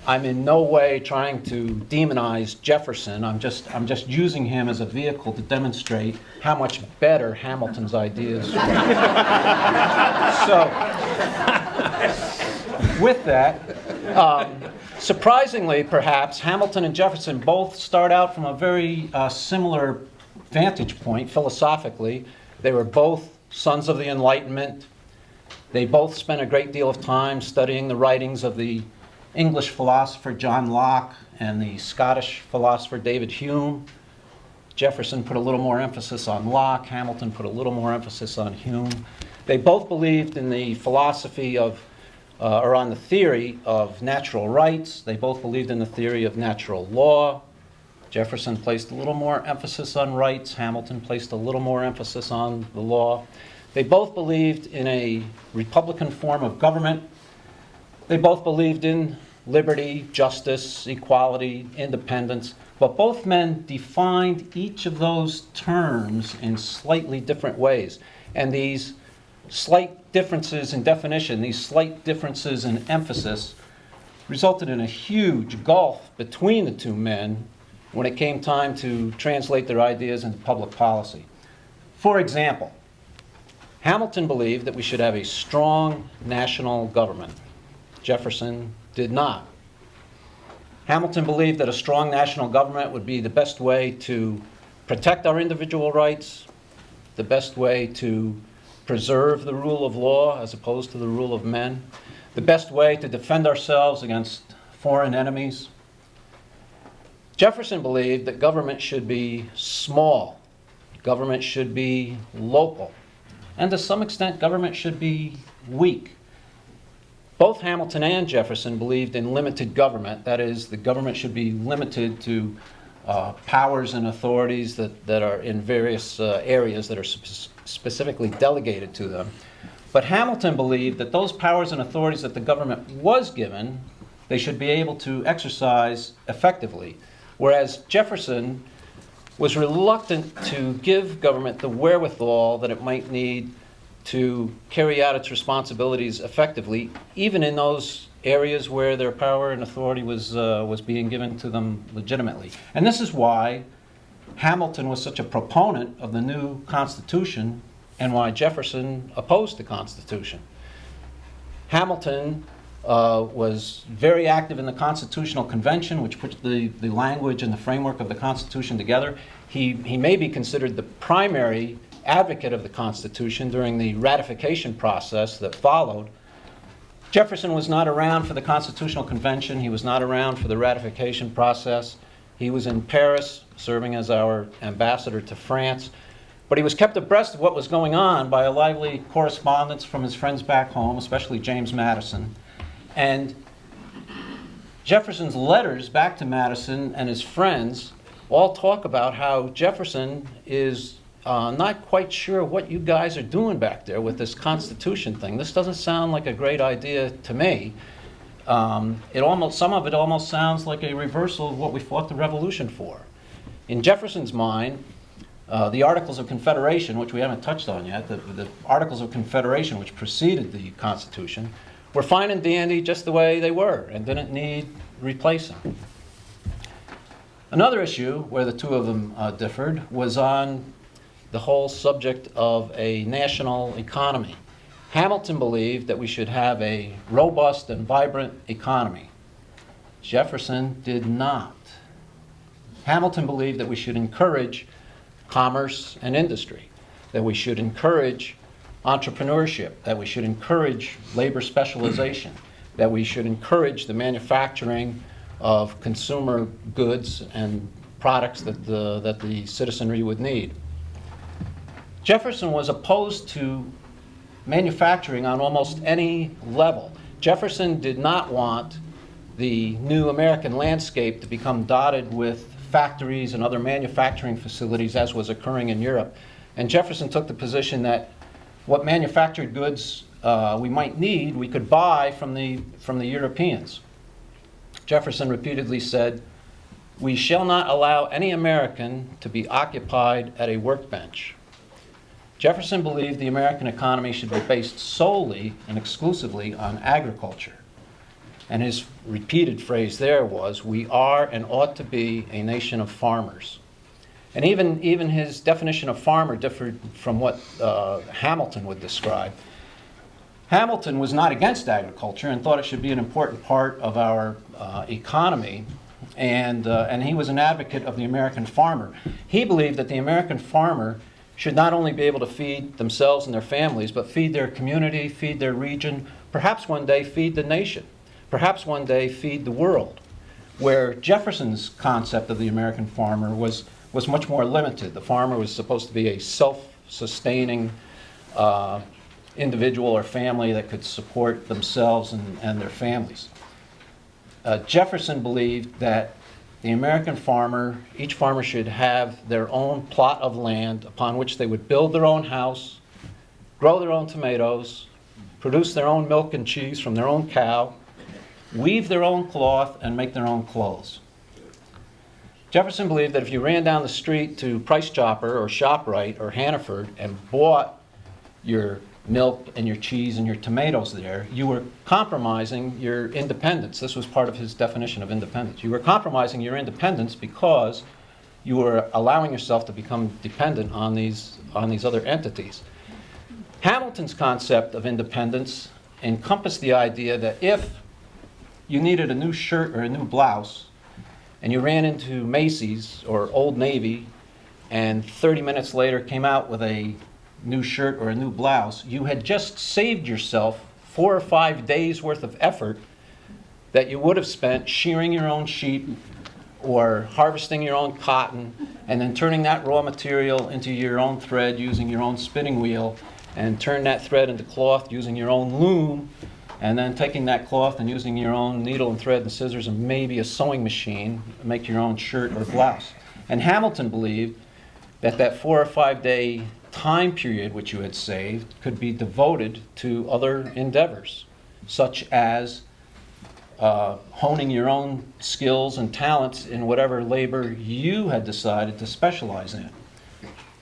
I'm in no way trying to demonize Jefferson. I'm just using him as a vehicle to demonstrate how much better Hamilton's ideas were. So, with that, surprisingly, perhaps, Hamilton and Jefferson both start out from a very similar vantage point philosophically. They were both sons of the Enlightenment. They both spent a great deal of time studying the writings of the English philosopher John Locke and the Scottish philosopher David Hume. Jefferson put a little more emphasis on Locke. Hamilton put a little more emphasis on Hume. They both believed in the philosophy of, or on the theory of natural rights. They both believed in the theory of natural law. Jefferson placed a little more emphasis on rights. Hamilton placed a little more emphasis on the law. They both believed in a republican form of government. They both believed in liberty, justice, equality, independence, but both men defined each of those terms in slightly different ways. And these slight differences in definition, these slight differences in emphasis, resulted in a huge gulf between the two men when it came time to translate their ideas into public policy. For example, Hamilton believed that we should have a strong national government. Jefferson did not. Hamilton believed that a strong national government would be the best way to protect our individual rights, the best way to preserve the rule of law as opposed to the rule of men, the best way to defend ourselves against foreign enemies. Jefferson believed that government should be small, government should be local, and to some extent government should be weak. Both Hamilton and Jefferson believed in limited government. That is, the government should be limited to powers and authorities that are in various areas that are specifically delegated to them. But Hamilton believed that those powers and authorities that the government was given, they should be able to exercise effectively. Whereas Jefferson was reluctant to give government the wherewithal that it might need to carry out its responsibilities effectively, even in those areas where their power and authority was being given to them legitimately. And this is why Hamilton was such a proponent of the new Constitution and why Jefferson opposed the Constitution. Hamilton was very active in the Constitutional Convention, which put the language and the framework of the Constitution together. He may be considered the primary advocate of the Constitution during the ratification process that followed. Jefferson was not around for the Constitutional Convention. He was not around for the ratification process. He was in Paris serving as our ambassador to France. But he was kept abreast of what was going on by a lively correspondence from his friends back home, especially James Madison. And Jefferson's letters back to Madison and his friends all talk about how Jefferson is not quite sure what you guys are doing back there with this Constitution thing. This doesn't sound like a great idea to me. Some of it almost sounds like a reversal of what we fought the Revolution for. In Jefferson's mind, the Articles of Confederation, which we haven't touched on yet, the Articles of Confederation which preceded the Constitution, were fine and dandy just the way they were and didn't need replacing. Another issue where the two of them differed was on the whole subject of a national economy. Hamilton believed that we should have a robust and vibrant economy. Jefferson did not. Hamilton believed that we should encourage commerce and industry, that we should encourage entrepreneurship, that we should encourage labor specialization, that we should encourage the manufacturing of consumer goods and products that the citizenry would need. Jefferson was opposed to manufacturing on almost any level. Jefferson did not want the new American landscape to become dotted with factories and other manufacturing facilities as was occurring in Europe. And Jefferson took the position that what manufactured goods we might need, we could buy from the Europeans. Jefferson repeatedly said, "We shall not allow any American to be occupied at a workbench." Jefferson believed the American economy should be based solely and exclusively on agriculture. And his repeated phrase there was, "We are and ought to be a nation of farmers." And even his definition of farmer differed from what Hamilton would describe. Hamilton was not against agriculture and thought it should be an important part of our economy. And he was an advocate of the American farmer. He believed that the American farmer should not only be able to feed themselves and their families, but feed their community, feed their region, perhaps one day feed the nation, perhaps one day feed the world, where Jefferson's concept of the American farmer was much more limited. The farmer was supposed to be a self-sustaining individual or family that could support themselves and their families. Jefferson believed that the American farmer, each farmer should have their own plot of land upon which they would build their own house, grow their own tomatoes, produce their own milk and cheese from their own cow, weave their own cloth, and make their own clothes. Jefferson believed that if you ran down the street to Price Chopper or ShopRite or Hannaford and bought your milk and your cheese and your tomatoes there, you were compromising your independence. This was part of his definition of independence. You were compromising your independence because you were allowing yourself to become dependent on these other entities. Hamilton's concept of independence encompassed the idea that if you needed a new shirt or a new blouse, and you ran into Macy's or Old Navy, and 30 minutes later came out with a new shirt or a new blouse, you had just saved yourself 4 or 5 days worth of effort that you would have spent shearing your own sheep or harvesting your own cotton and then turning that raw material into your own thread using your own spinning wheel, and turn that thread into cloth using your own loom, and then taking that cloth and using your own needle and thread and scissors and maybe a sewing machine, make your own shirt or blouse. And Hamilton believed that that 4 or 5 day time period which you had saved could be devoted to other endeavors, such as honing your own skills and talents in whatever labor you had decided to specialize in.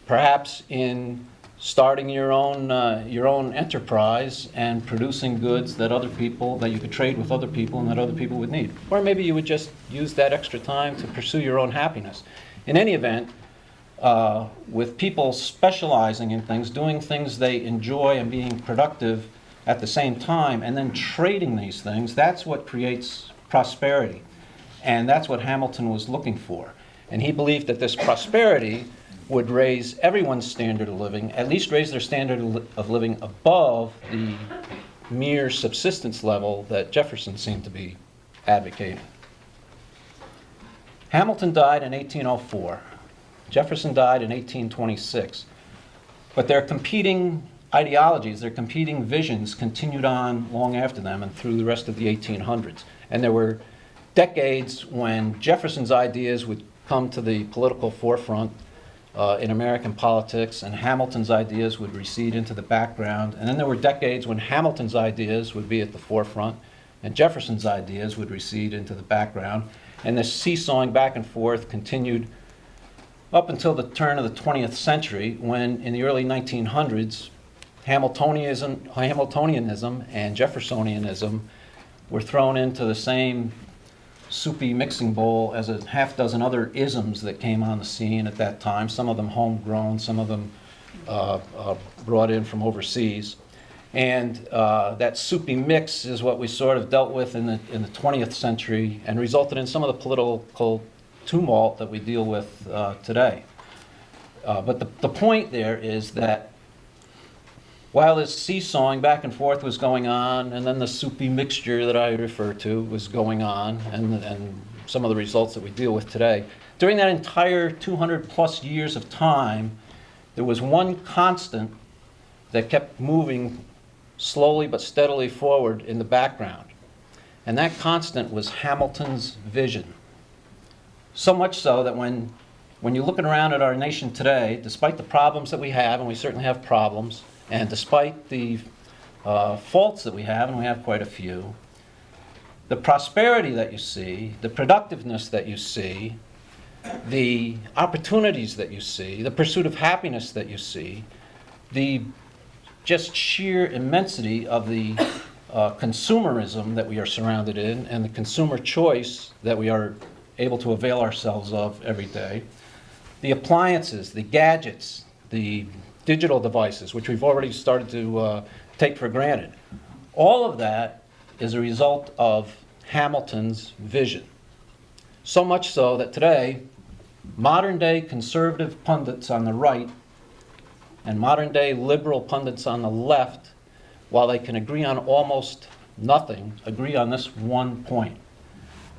Perhaps in starting your own enterprise and producing goods that you could trade with other people and that other people would need. Or maybe you would just use that extra time to pursue your own happiness. In any event, with people specializing in things, doing things they enjoy and being productive at the same time, and then trading these things, that's what creates prosperity. And that's what Hamilton was looking for. And he believed that this prosperity would raise everyone's standard of living, at least raise their standard of living above the mere subsistence level that Jefferson seemed to be advocating. Hamilton died in 1804. Jefferson died in 1826. But their competing ideologies, their competing visions continued on long after them and through the rest of the 1800s. And there were decades when Jefferson's ideas would come to the political forefront in American politics, and Hamilton's ideas would recede into the background. And then there were decades when Hamilton's ideas would be at the forefront, and Jefferson's ideas would recede into the background. And this seesawing back and forth continued up until the turn of the 20th century, when in the early 1900s, Hamiltonianism and Jeffersonianism were thrown into the same soupy mixing bowl as a half dozen other isms that came on the scene at that time, some of them homegrown, some of them brought in from overseas. And that soupy mix is what we sort of dealt with in the 20th century and resulted in some of the political tumult that we deal with today. But the point there is that while this seesawing back and forth was going on, and then the soupy mixture that I refer to was going on, and some of the results that we deal with today, during that entire 200 plus years of time, there was one constant that kept moving slowly but steadily forward in the background. And that constant was Hamilton's vision. So much so that when you're looking around at our nation today, despite the problems that we have, and we certainly have problems, and despite the faults that we have, and we have quite a few, the prosperity that you see, the productiveness that you see, the opportunities that you see, the pursuit of happiness that you see, the just sheer immensity of the consumerism that we are surrounded in, and the consumer choice that we are able to avail ourselves of every day, the appliances, the gadgets, the digital devices, which we've already started to take for granted. All of that is a result of Hamilton's vision. So much so that today, modern-day conservative pundits on the right and modern-day liberal pundits on the left, while they can agree on almost nothing, agree on this one point,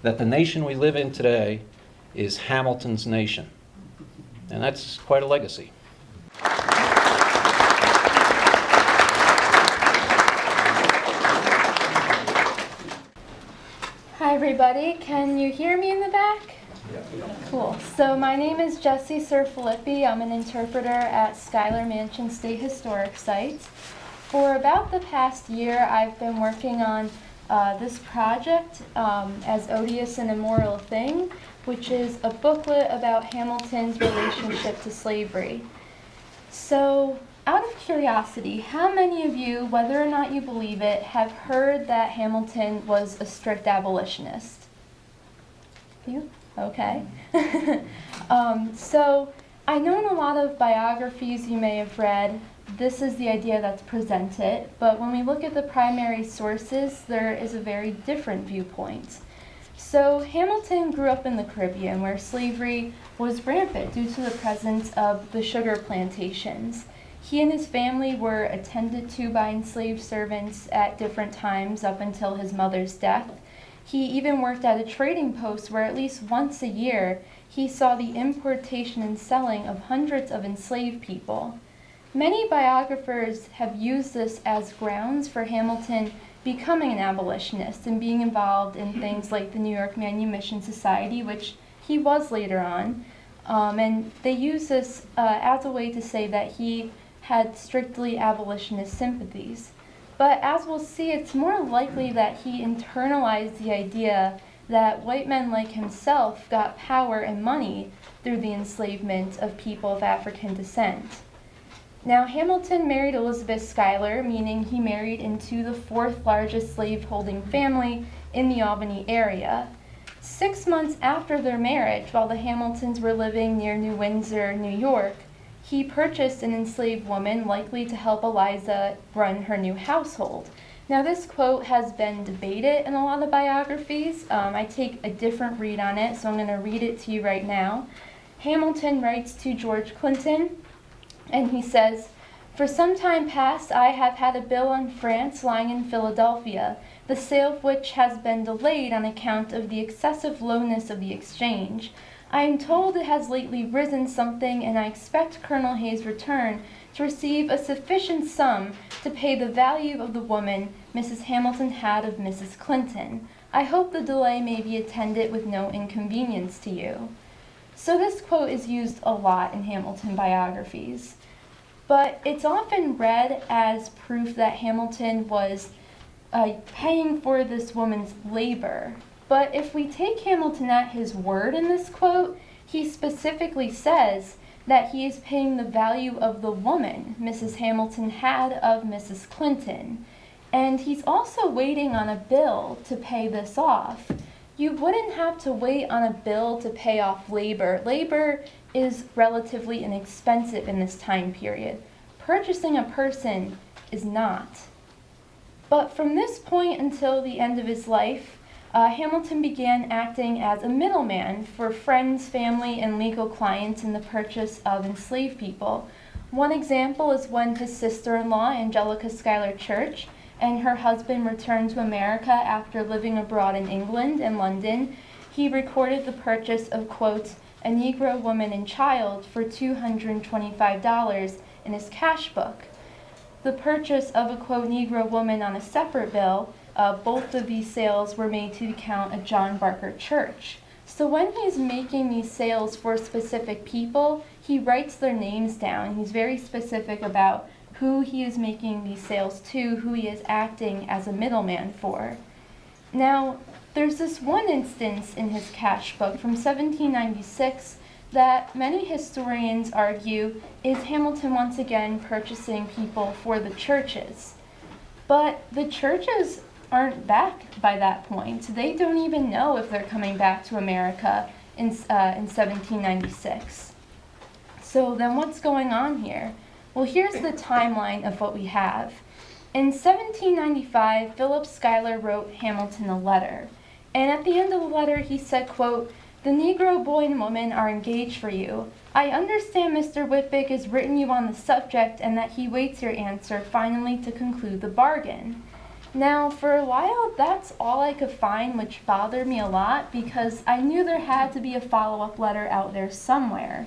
that the nation we live in today is Hamilton's nation. And that's quite a legacy. Hi everybody, can you hear me in the back? Yeah. Cool. So my name is Jessie Serfilippi. I'm an interpreter at Schuyler Mansion State Historic Site. For about the past year, I've been working on this project, As Odious and Immoral Thing, which is a booklet about Hamilton's relationship to slavery. So, out of curiosity, how many of you, whether or not you believe it, have heard that Hamilton was a strict abolitionist? You? Okay. So, I know in a lot of biographies you may have read, this is the idea that's presented, but when we look at the primary sources, there is a very different viewpoint. So Hamilton grew up in the Caribbean, where slavery was rampant due to the presence of the sugar plantations. He and his family were attended to by enslaved servants at different times up until his mother's death. He even worked at a trading post where at least once a year he saw the importation and selling of hundreds of enslaved people. Many biographers have used this as grounds for Hamilton becoming an abolitionist and being involved in things like the New York Manumission Society, which he was later on. And they use this as a way to say that he had strictly abolitionist sympathies. But as we'll see, it's more likely that he internalized the idea that white men like himself got power and money through the enslavement of people of African descent. Now, Hamilton married Elizabeth Schuyler, meaning he married into the fourth largest slaveholding family in the Albany area. 6 months after their marriage, while the Hamiltons were living near New Windsor, New York, he purchased an enslaved woman likely to help Eliza run her new household. Now, this quote has been debated in a lot of biographies. I take a different read on it, so I'm going to read it to you right now. Hamilton writes to George Clinton, and he says, "For some time past I have had a bill on France lying in Philadelphia, the sale of which has been delayed on account of the excessive lowness of the exchange. I am told it has lately risen something, and I expect Colonel Hayes' return to receive a sufficient sum to pay the value of the woman Mrs. Hamilton had of Mrs. Clinton. I hope the delay may be attended with no inconvenience to you." So this quote is used a lot in Hamilton biographies, but it's often read as proof that Hamilton was paying for this woman's labor. But if we take Hamilton at his word in this quote, he specifically says that he is paying the value of the woman Mrs. Hamilton had of Mrs. Clinton. And he's also waiting on a bill to pay this off. You wouldn't have to wait on a bill to pay off labor. Labor is relatively inexpensive in this time period. Purchasing a person is not. But from this point until the end of his life, Hamilton began acting as a middleman for friends, family, and legal clients in the purchase of enslaved people. One example is when his sister-in-law, Angelica Schuyler Church, and her husband returned to America after living abroad in England and London. He recorded the purchase of, quote, a Negro woman and child for $225 in his cash book. The purchase of a, quote, Negro woman on a separate bill, both of these sales were made to the account of John Barker Church. So when he's making these sales for specific people, he writes their names down. He's very specific about who he is making these sales to, who he is acting as a middleman for. Now, there's this one instance in his cash book from 1796 that many historians argue is Hamilton once again purchasing people for the churches. But the churches aren't back by that point. They don't even know if they're coming back to America in 1796. So then what's going on here? Well, here's the timeline of what we have. In 1795, Philip Schuyler wrote Hamilton a letter. And at the end of the letter, he said, quote, the Negro boy and woman are engaged for you. I understand Mr. Whitbeck has written you on the subject and that he waits your answer finally to conclude the bargain. Now, for a while, that's all I could find, which bothered me a lot because I knew there had to be a follow-up letter out there somewhere.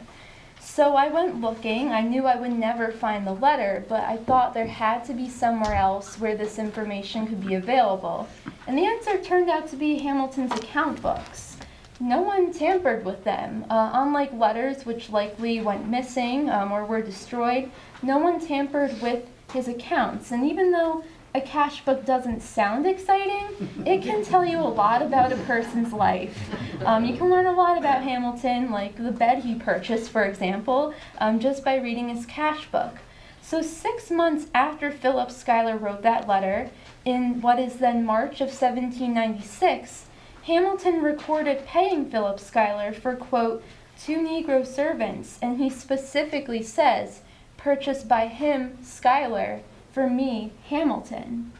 So I went looking. I knew I would never find the letter, but I thought there had to be somewhere else where this information could be available. And the answer turned out to be Hamilton's account books. No one tampered with them. Unlike letters, which likely went missing or were destroyed, no one tampered with his accounts. And even though a cash book doesn't sound exciting, it can tell you a lot about a person's life. You can learn a lot about Hamilton, like the bed he purchased, for example, just by reading his cash book. So 6 months after Philip Schuyler wrote that letter, in what is then March of 1796, Hamilton recorded paying Philip Schuyler for, quote, 2 Negro servants, and he specifically says, purchased by him, Schuyler, for me, Hamilton.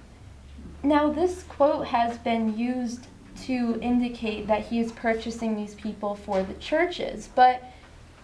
Now, this quote has been used to indicate that he is purchasing these people for the churches, but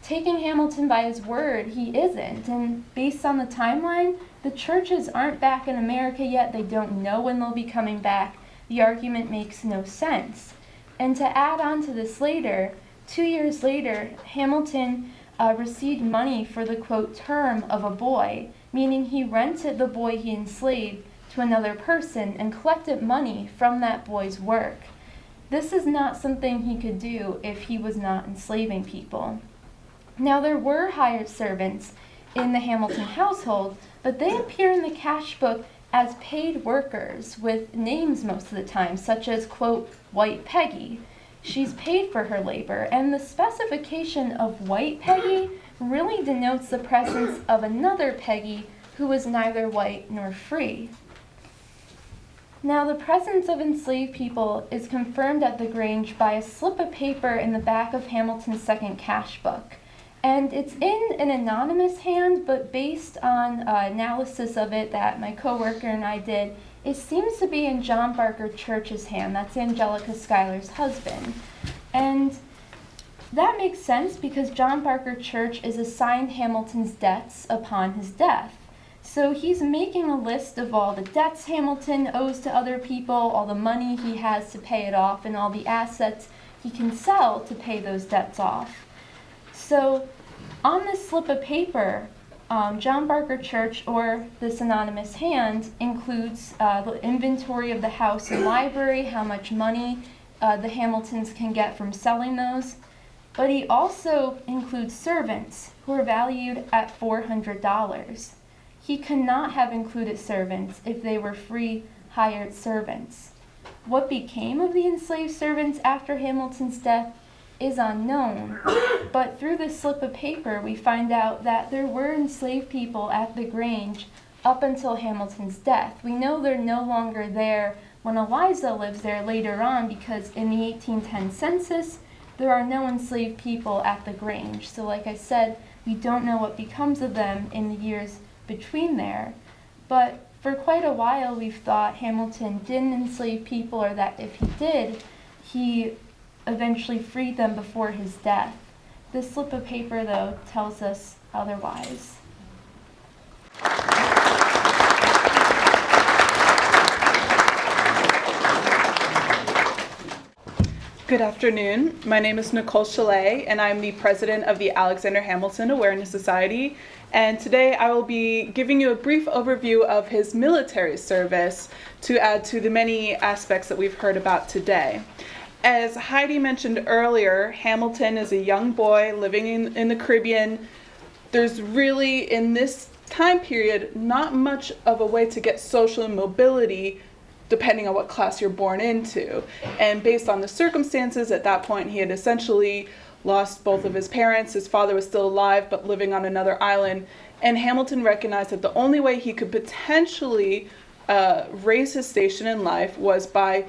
taking Hamilton by his word, he isn't. And based on the timeline, the churches aren't back in America yet. They don't know when they'll be coming back. The argument makes no sense. And to add on to this later, 2 years later, Hamilton received money for the, quote, term of a boy, meaning he rented the boy he enslaved to another person and collected money from that boy's work. This is not something he could do if he was not enslaving people. Now, there were hired servants in the Hamilton household, but they appear in the cash book as paid workers with names most of the time, such as, quote, White Peggy. She's paid for her labor, and the specification of White Peggy really denotes the presence of another Peggy who was neither white nor free. Now, the presence of enslaved people is confirmed at the Grange by a slip of paper in the back of Hamilton's second cash book. And it's in an anonymous hand, but based on analysis of it that my coworker and I did, it seems to be in John Barker Church's hand. That's Angelica Schuyler's husband. And that makes sense because John Barker Church is assigned Hamilton's debts upon his death. So he's making a list of all the debts Hamilton owes to other people, all the money he has to pay it off, and all the assets he can sell to pay those debts off. So on this slip of paper, John Barker Church, or this anonymous hand, includes the inventory of the house and library, how much money the Hamiltons can get from selling those. But he also includes servants who are valued at $400. He could not have included servants if they were free hired servants. What became of the enslaved servants after Hamilton's death is unknown. But through this slip of paper, we find out that there were enslaved people at the Grange up until Hamilton's death. We know they're no longer there when Eliza lives there later on, because in the 1810 census, there are no enslaved people at the Grange. So like I said, we don't know what becomes of them in the years between there. But for quite a while, we've thought Hamilton didn't enslave people, or that if he did, he eventually freed them before his death. This slip of paper, though, tells us otherwise. Good afternoon. My name is Nicole Scholet, and I'm the president of the Alexander Hamilton Awareness Society. And today I will be giving you a brief overview of his military service to add to the many aspects that we've heard about today. As Heidi mentioned earlier, Hamilton is a young boy living in the Caribbean. There's really, in this time period, not much of a way to get social mobility depending on what class you're born into. And based on the circumstances, at that point he had essentially lost both of his parents. His father was still alive but living on another island. And Hamilton recognized that the only way he could potentially raise his station in life was by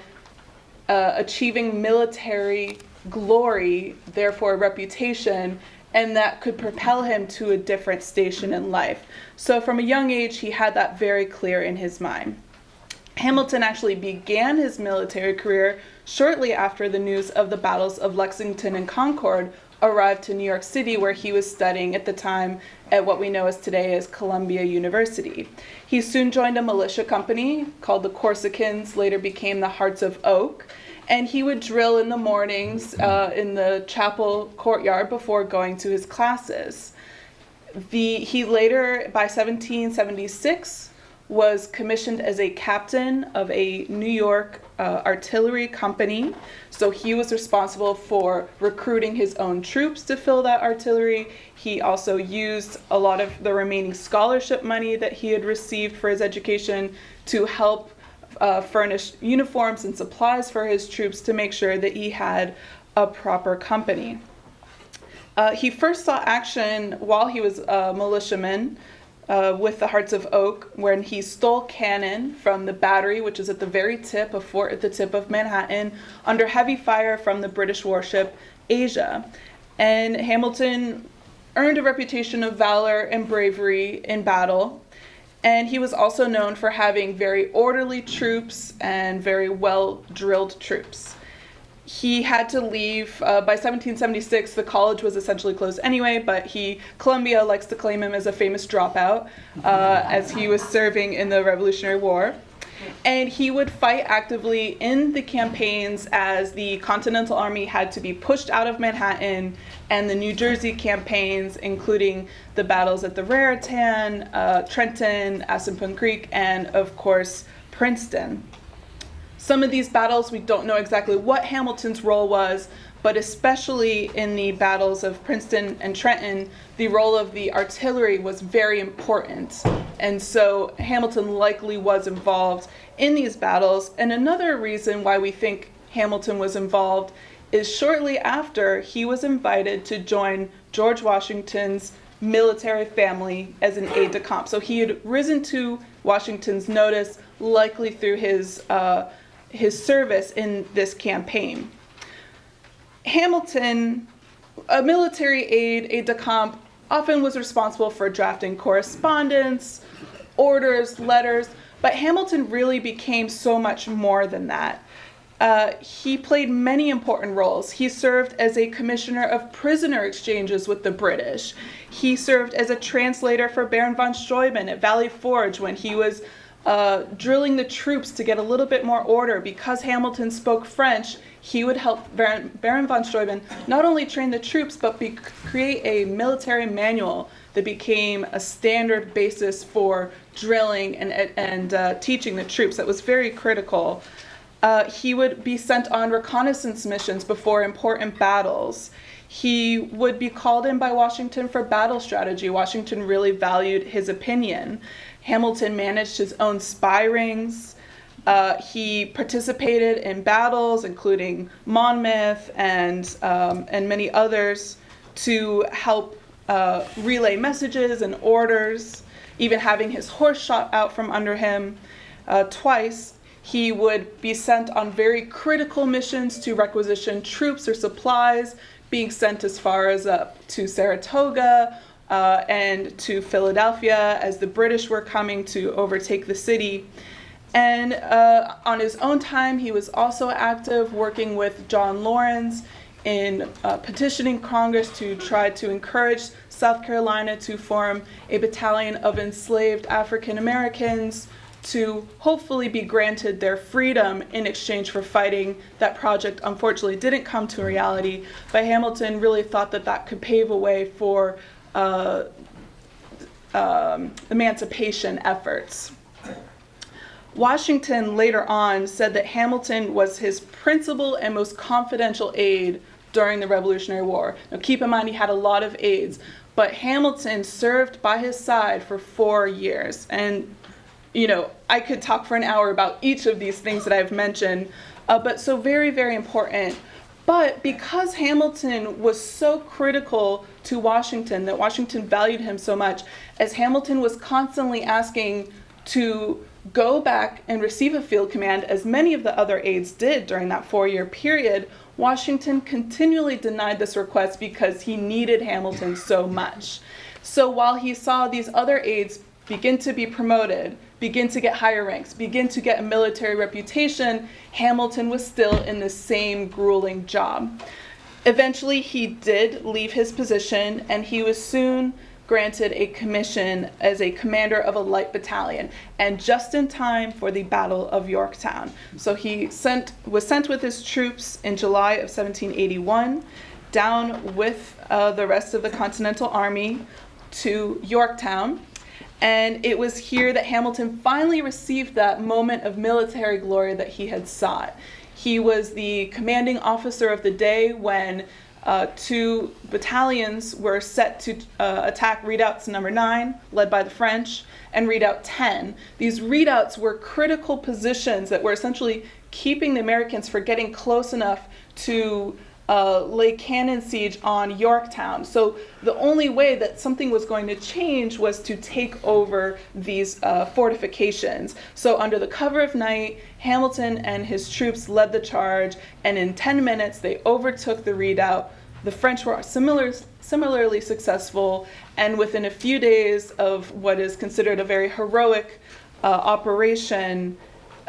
achieving military glory, therefore a reputation, and that could propel him to a different station in life. So from a young age, he had that very clear in his mind. Hamilton actually began his military career shortly after the news of the battles of Lexington and Concord arrived to New York City, where he was studying at the time at what we know as today as Columbia University. He soon joined a militia company called the Corsicans, later became the Hearts of Oak, and he would drill in the mornings in the chapel courtyard before going to his classes. He later, by 1776, was commissioned as a captain of a New York artillery company. So he was responsible for recruiting his own troops to fill that artillery. He also used a lot of the remaining scholarship money that he had received for his education to help furnish uniforms and supplies for his troops to make sure that he had a proper company. He first saw action while he was a militiaman with the Hearts of Oak, when he stole cannon from the battery, which is at the very tip, a fort at the tip of Manhattan, under heavy fire from the British warship Asia. And Hamilton earned a reputation of valor and bravery in battle. And he was also known for having very orderly troops and very well-drilled troops. He had to leave by 1776. The college was essentially closed anyway, but Columbia likes to claim him as a famous dropout as he was serving in the Revolutionary War. And he would fight actively in the campaigns as the Continental Army had to be pushed out of Manhattan, and the New Jersey campaigns, including the battles at the Raritan, Trenton, Assunpink Creek, and of course, Princeton. Some of these battles, we don't know exactly what Hamilton's role was, but especially in the battles of Princeton and Trenton, the role of the artillery was very important. And so Hamilton likely was involved in these battles. And another reason why we think Hamilton was involved is shortly after he was invited to join George Washington's military family as an aide-de-camp. So he had risen to Washington's notice, likely through his service in this campaign. Hamilton, a military aide-de-camp, often was responsible for drafting correspondence, orders, letters, but Hamilton really became so much more than that. He played many important roles. He served as a commissioner of prisoner exchanges with the British. He served as a translator for Baron von Steuben at Valley Forge when he was drilling the troops to get a little bit more order. Because Hamilton spoke French, he would help Baron von Steuben not only train the troops, but create a military manual that became a standard basis for drilling and teaching the troops. That was very critical. He would be sent on reconnaissance missions before important battles. He would be called in by Washington for battle strategy. Washington really valued his opinion. Hamilton managed his own spy rings, He participated in battles, including Monmouth and many others, to help relay messages and orders, even having his horse shot out from under him. Twice, he would be sent on very critical missions to requisition troops or supplies, being sent as far as to Saratoga and to Philadelphia as the British were coming to overtake the city. And on his own time, he was also active working with John Lawrence in petitioning Congress to try to encourage South Carolina to form a battalion of enslaved African Americans to hopefully be granted their freedom in exchange for fighting. That project unfortunately didn't come to reality, but Hamilton really thought that that could pave a way for emancipation efforts. Washington later on said that Hamilton was his principal and most confidential aide during the Revolutionary War. Now keep in mind he had a lot of aides, but Hamilton served by his side for 4 years. And you know, I could talk for an hour about each of these things that I've mentioned, but so very, very important. But because Hamilton was so critical to Washington, that Washington valued him so much, as Hamilton was constantly asking to go back and receive a field command, as many of the other aides did during that 4-year period, Washington continually denied this request because he needed Hamilton so much. So while he saw these other aides begin to be promoted, begin to get higher ranks, begin to get a military reputation, Hamilton was still in the same grueling job. Eventually, he did leave his position, and he was soon granted a commission as a commander of a light battalion, and just in time for the Battle of Yorktown. So he was sent with his troops in July of 1781 down with the rest of the Continental Army to Yorktown. And it was here that Hamilton finally received that moment of military glory that he had sought. He was the commanding officer of the day when 2 battalions were set to attack Redouts number 9, led by the French, and Redoubt 10. These redoubts were critical positions that were essentially keeping the Americans from getting close enough to lay cannon siege on Yorktown. So the only way that something was going to change was to take over these fortifications. So under the cover of night, Hamilton and his troops led the charge, and in 10 minutes they overtook the redoubt. The French were similarly successful, and within a few days of what is considered a very heroic operation,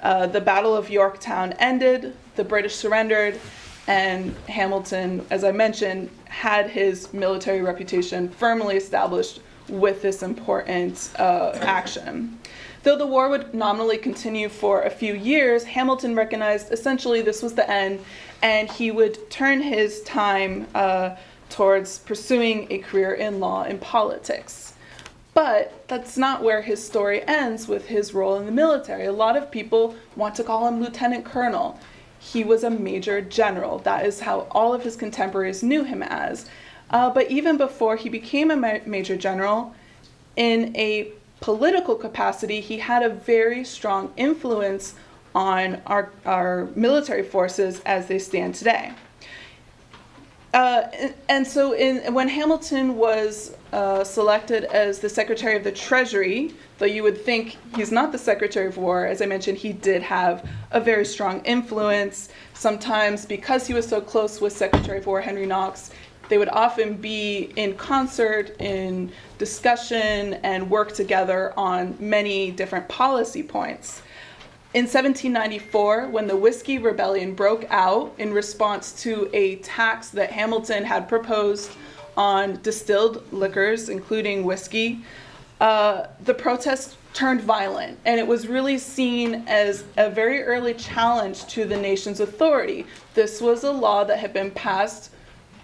the Battle of Yorktown ended, the British surrendered, and Hamilton, as I mentioned, had his military reputation firmly established with this important action. Though the war would nominally continue for a few years, Hamilton recognized essentially this was the end, and he would turn his time towards pursuing a career in law and politics. But that's not where his story ends with his role in the military. A lot of people want to call him lieutenant colonel. He was a major general. That is how all of his contemporaries knew him as. But even before he became a major general, in a political capacity, he had a very strong influence on our military forces as they stand today. And so when Hamilton was selected as the Secretary of the Treasury, though you would think he's not the Secretary of War, as I mentioned, he did have a very strong influence. Sometimes because he was so close with Secretary of War Henry Knox, they would often be in concert, in discussion, and work together on many different policy points. In 1794, when the Whiskey Rebellion broke out in response to a tax that Hamilton had proposed on distilled liquors, including whiskey, the protests turned violent, and it was really seen as a very early challenge to the nation's authority. This was a law that had been passed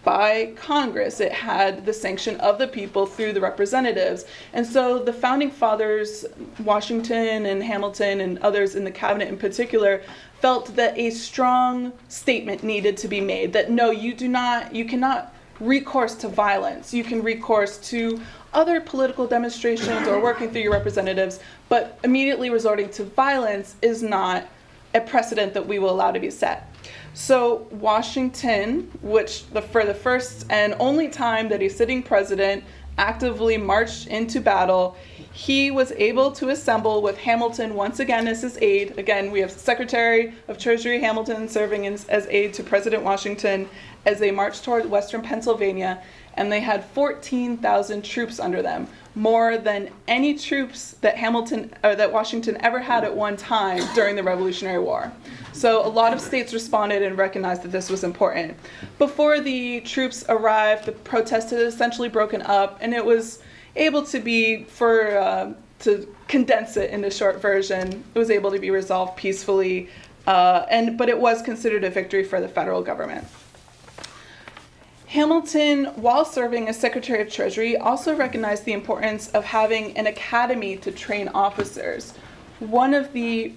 by Congress. It had the sanction of the people through the representatives. And so the founding fathers, Washington and Hamilton and others in the cabinet in particular, felt that a strong statement needed to be made, that no, you cannot recourse to violence. You can recourse to other political demonstrations or working through your representatives, but immediately resorting to violence is not a precedent that we will allow to be set. So Washington, which for the first and only time that a sitting president actively marched into battle, he was able to assemble with Hamilton once again as his aide. Again, we have Secretary of Treasury Hamilton serving as aide to President Washington as they marched toward western Pennsylvania, and they had 14,000 troops under them, more than any troops that Washington ever had at one time during the Revolutionary War. So a lot of states responded and recognized that this was important. Before the troops arrived, the protest had essentially broken up, and it was able to be, to condense it into short version, it was able to be resolved peacefully, but it was considered a victory for the federal government. Hamilton, while serving as Secretary of Treasury, also recognized the importance of having an academy to train officers. One of the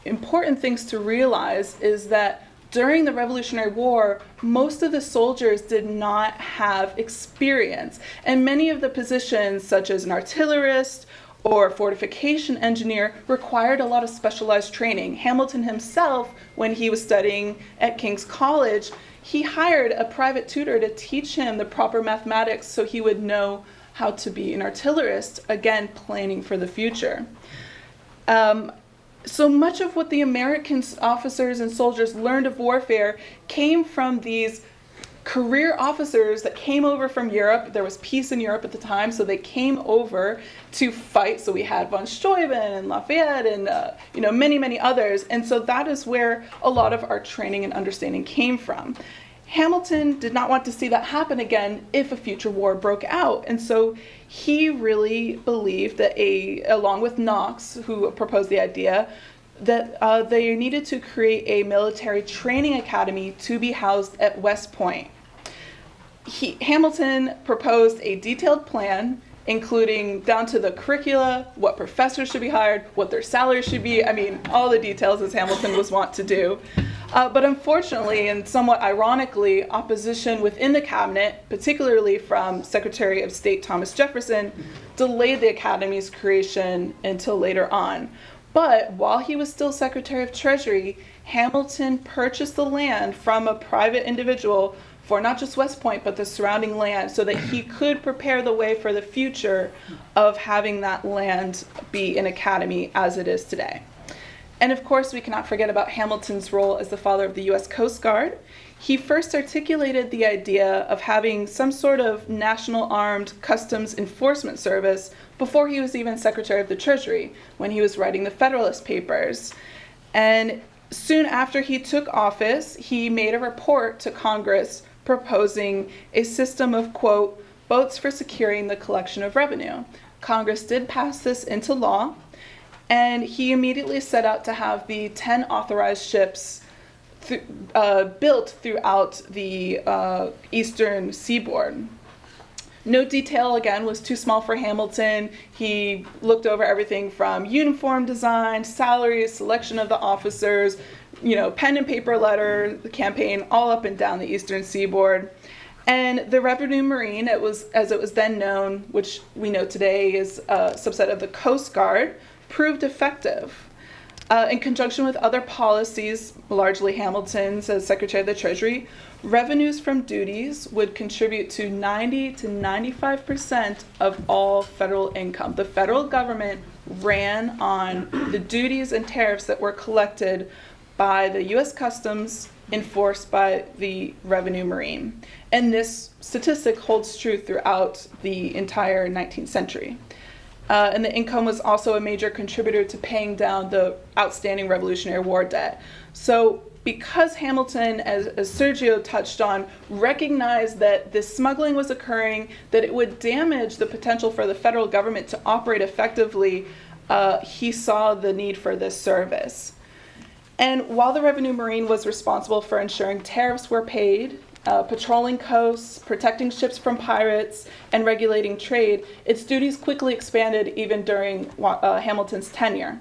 important things to realize is that during the Revolutionary War, most of the soldiers did not have experience, and many of the positions, such as an artillerist or fortification engineer, required a lot of specialized training. Hamilton himself, when he was studying at King's College, he hired a private tutor to teach him the proper mathematics so he would know how to be an artillerist, again, planning for the future. So much of what the American officers and soldiers learned of warfare came from these career officers that came over from Europe. There was peace in Europe at the time, so they came over to fight. So we had von Steuben and Lafayette and many, many others. And so that is where a lot of our training and understanding came from. Hamilton did not want to see that happen again if a future war broke out. And so he really believed that along with Knox, who proposed the idea, that they needed to create a military training academy to be housed at West Point. Hamilton proposed a detailed plan, including down to the curricula, what professors should be hired, what their salaries should be. I mean, all the details as Hamilton was wont to do. But unfortunately, and somewhat ironically, opposition within the cabinet, particularly from Secretary of State Thomas Jefferson, delayed the academy's creation until later on. But while he was still Secretary of Treasury, Hamilton purchased the land from a private individual for not just West Point, but the surrounding land, so that he could prepare the way for the future of having that land be an academy as it is today. And of course, we cannot forget about Hamilton's role as the father of the U.S. Coast Guard. He first articulated the idea of having some sort of national armed customs enforcement service before he was even Secretary of the Treasury, when he was writing the Federalist Papers. And soon after he took office, he made a report to Congress proposing a system of, quote, boats for securing the collection of revenue. Congress did pass this into law, and he immediately set out to have the 10 authorized ships built throughout the eastern seaboard. No detail, again, was too small for Hamilton. He looked over everything from uniform design, salaries, selection of the officers, pen and paper letter, the campaign, all up and down the eastern seaboard. And the Revenue Marine, as it was then known, which we know today is a subset of the Coast Guard, proved effective. In conjunction with other policies, largely Hamilton's as Secretary of the Treasury, revenues from duties would contribute to 90 to 95% of all federal income. The federal government ran on the duties and tariffs that were collected by the U.S. Customs, enforced by the Revenue Marine. And this statistic holds true throughout the entire 19th century. And the income was also a major contributor to paying down the outstanding Revolutionary War debt. So because Hamilton, as Sergio touched on, recognized that this smuggling was occurring, that it would damage the potential for the federal government to operate effectively, he saw the need for this service. And while the Revenue Marine was responsible for ensuring tariffs were paid, patrolling coasts, protecting ships from pirates, and regulating trade, its duties quickly expanded even during Hamilton's tenure.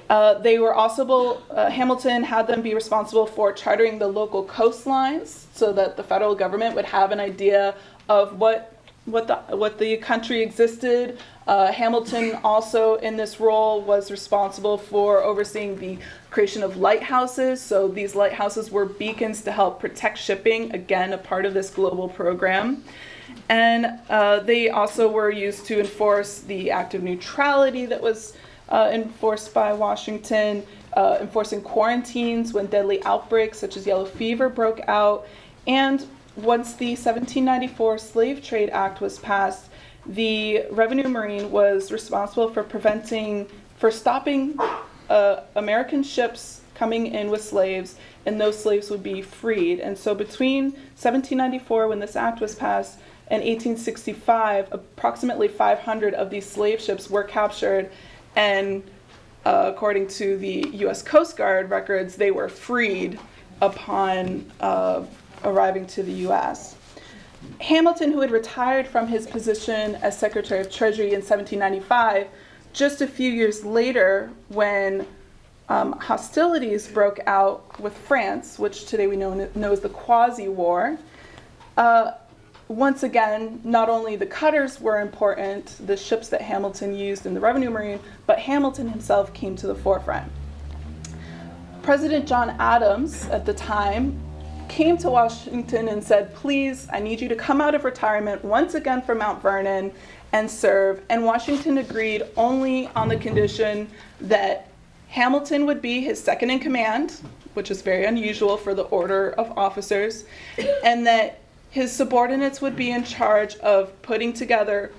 They were also, Hamilton had them be responsible for charting the local coastlines so that the federal government would have an idea of what the country existed, Hamilton also in this role was responsible for overseeing the creation of lighthouses. So these lighthouses were beacons to help protect shipping, again, a part of this global program. And they also were used to enforce the act of neutrality that was enforced by Washington, enforcing quarantines when deadly outbreaks such as yellow fever broke out. And once the 1794 Slave Trade Act was passed, the Revenue Marine was responsible for stopping American ships coming in with slaves, and those slaves would be freed. And so between 1794, when this act was passed, and 1865, approximately 500 of these slave ships were captured, and according to the U.S. Coast Guard records, they were freed upon arriving to the U.S. Hamilton, who had retired from his position as Secretary of Treasury in 1795, just a few years later, when hostilities broke out with France, which today we know as the Quasi-War, once again, not only the cutters were important, the ships that Hamilton used in the Revenue Marine, but Hamilton himself came to the forefront. President John Adams, at the time, came to Washington and said, please, I need you to come out of retirement once again from Mount Vernon and serve. And Washington agreed only on the condition that Hamilton would be his second in command, which is very unusual for the order of officers, and that his subordinates would be in charge of putting together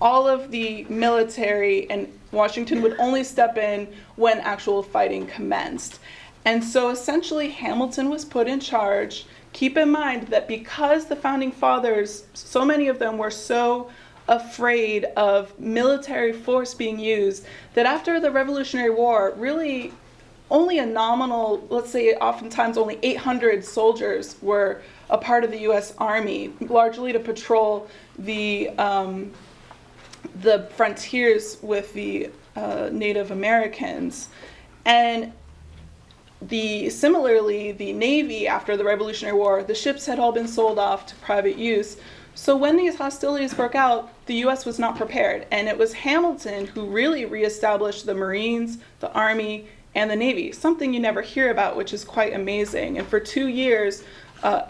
all of the military, and Washington would only step in when actual fighting commenced. And so essentially Hamilton was put in charge. Keep in mind that because the Founding Fathers, so many of them were so afraid of military force being used, that after the Revolutionary War, really only a nominal, let's say oftentimes only 800 soldiers were a part of the U.S. Army, largely to patrol the frontiers with the Native Americans. And similarly, the Navy, after the Revolutionary War, the ships had all been sold off to private use. So when these hostilities broke out, the U.S. was not prepared. And it was Hamilton who really reestablished the Marines, the Army, and the Navy, something you never hear about, which is quite amazing. And for 2 years,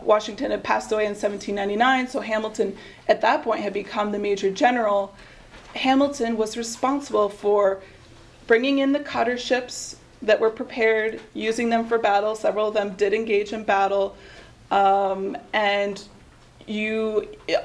Washington had passed away in 1799, so Hamilton at that point had become the Major General. Hamilton was responsible for bringing in the cutter ships that were prepared, using them for battle. Several of them did engage in battle. And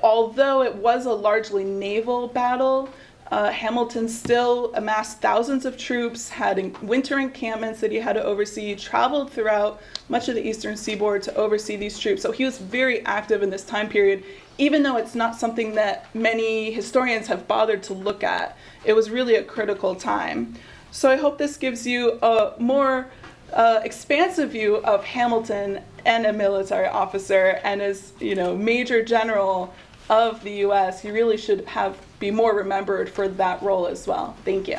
although it was a largely naval battle, Hamilton still amassed thousands of troops, had winter encampments that he had to oversee, traveled throughout much of the eastern seaboard to oversee these troops. So he was very active in this time period, even though it's not something that many historians have bothered to look at. It was really a critical time. So I hope this gives you a more expansive view of Hamilton and a military officer, and as Major General of the U.S., he really should be more remembered for that role as well. Thank you.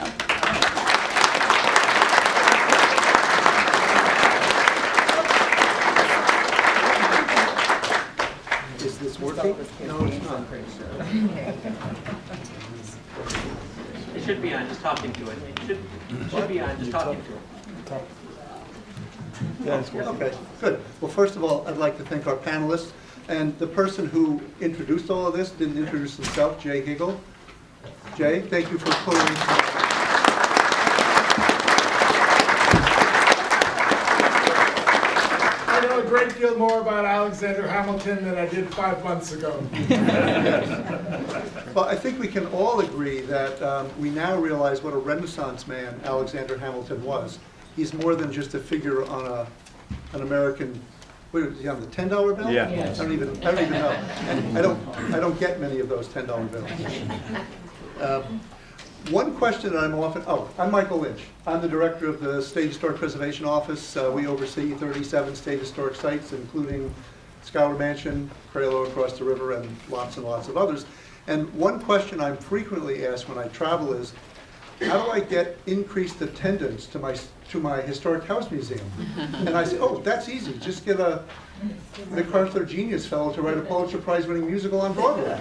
Is this working? No, it's not. It should be on, just talking to it. It should be on, just talking to it. Okay, good. Well, first of all, I'd like to thank our panelists. And the person who introduced all of this didn't introduce himself, Jay Higgle. Jay, thank you for pulling me. I know a great deal more about Alexander Hamilton than I did 5 months ago. Well, I think we can all agree that we now realize what a Renaissance man Alexander Hamilton was. He's more than just a figure on an American. Wait, is he on the $10 bill? Yeah. I don't even know. And I don't get many of those $10 bills. One question that I'm Michael Lynch. I'm the director of the State Historic Preservation Office. We oversee 37 state historic sites, including Schuyler Mansion, Craylor across the river, and lots of others. And one question I'm frequently asked when I travel is, how do I get increased attendance to my historic house museum? And I say, oh, that's easy. Just get a MacArthur Genius Fellow to write a Pulitzer Prize winning musical on Broadway.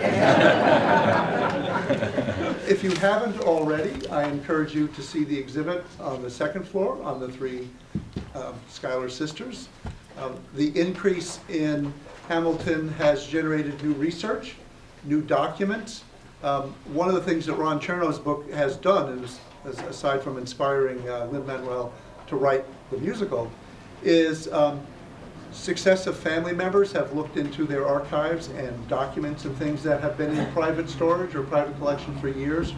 If you haven't already, I encourage you to see the exhibit on the second floor on the three Schuyler sisters. The increase in Hamilton has generated new research, new documents. One of the things that Ron Cherno's book has done, is, aside from inspiring Lin-Manuel to write the musical, is successive family members have looked into their archives, and documents and things that have been in private storage or private collection for years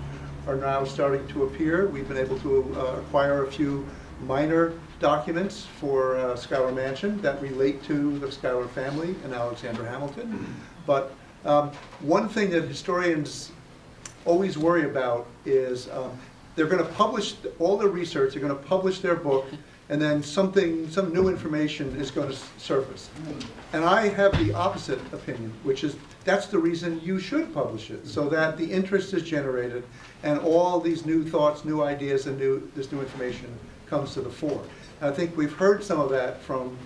are now starting to appear. We've been able to acquire a few minor documents for Schuyler Mansion that relate to the Schuyler family and Alexander Hamilton. But one thing that historians always worry about is they're going to publish all their research, they're going to publish their book, and then some new information is going to surface. And I have the opposite opinion, which is that's the reason you should publish it, so that the interest is generated and all these new thoughts, new ideas, and this new information comes to the fore. And I think we've heard some of that from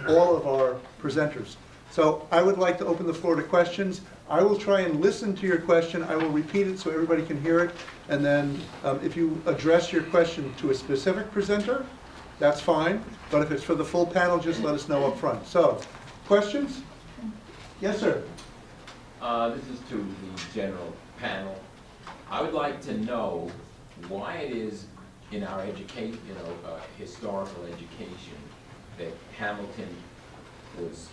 all of our presenters. So I would like to open the floor to questions. I will try and listen to your question. I will repeat it so everybody can hear it. And then if you address your question to a specific presenter, that's fine. But if it's for the full panel, just let us know up front. So, questions? Yes, sir. This is to the general panel. I would like to know why it is in our education, historical education, that Hamilton was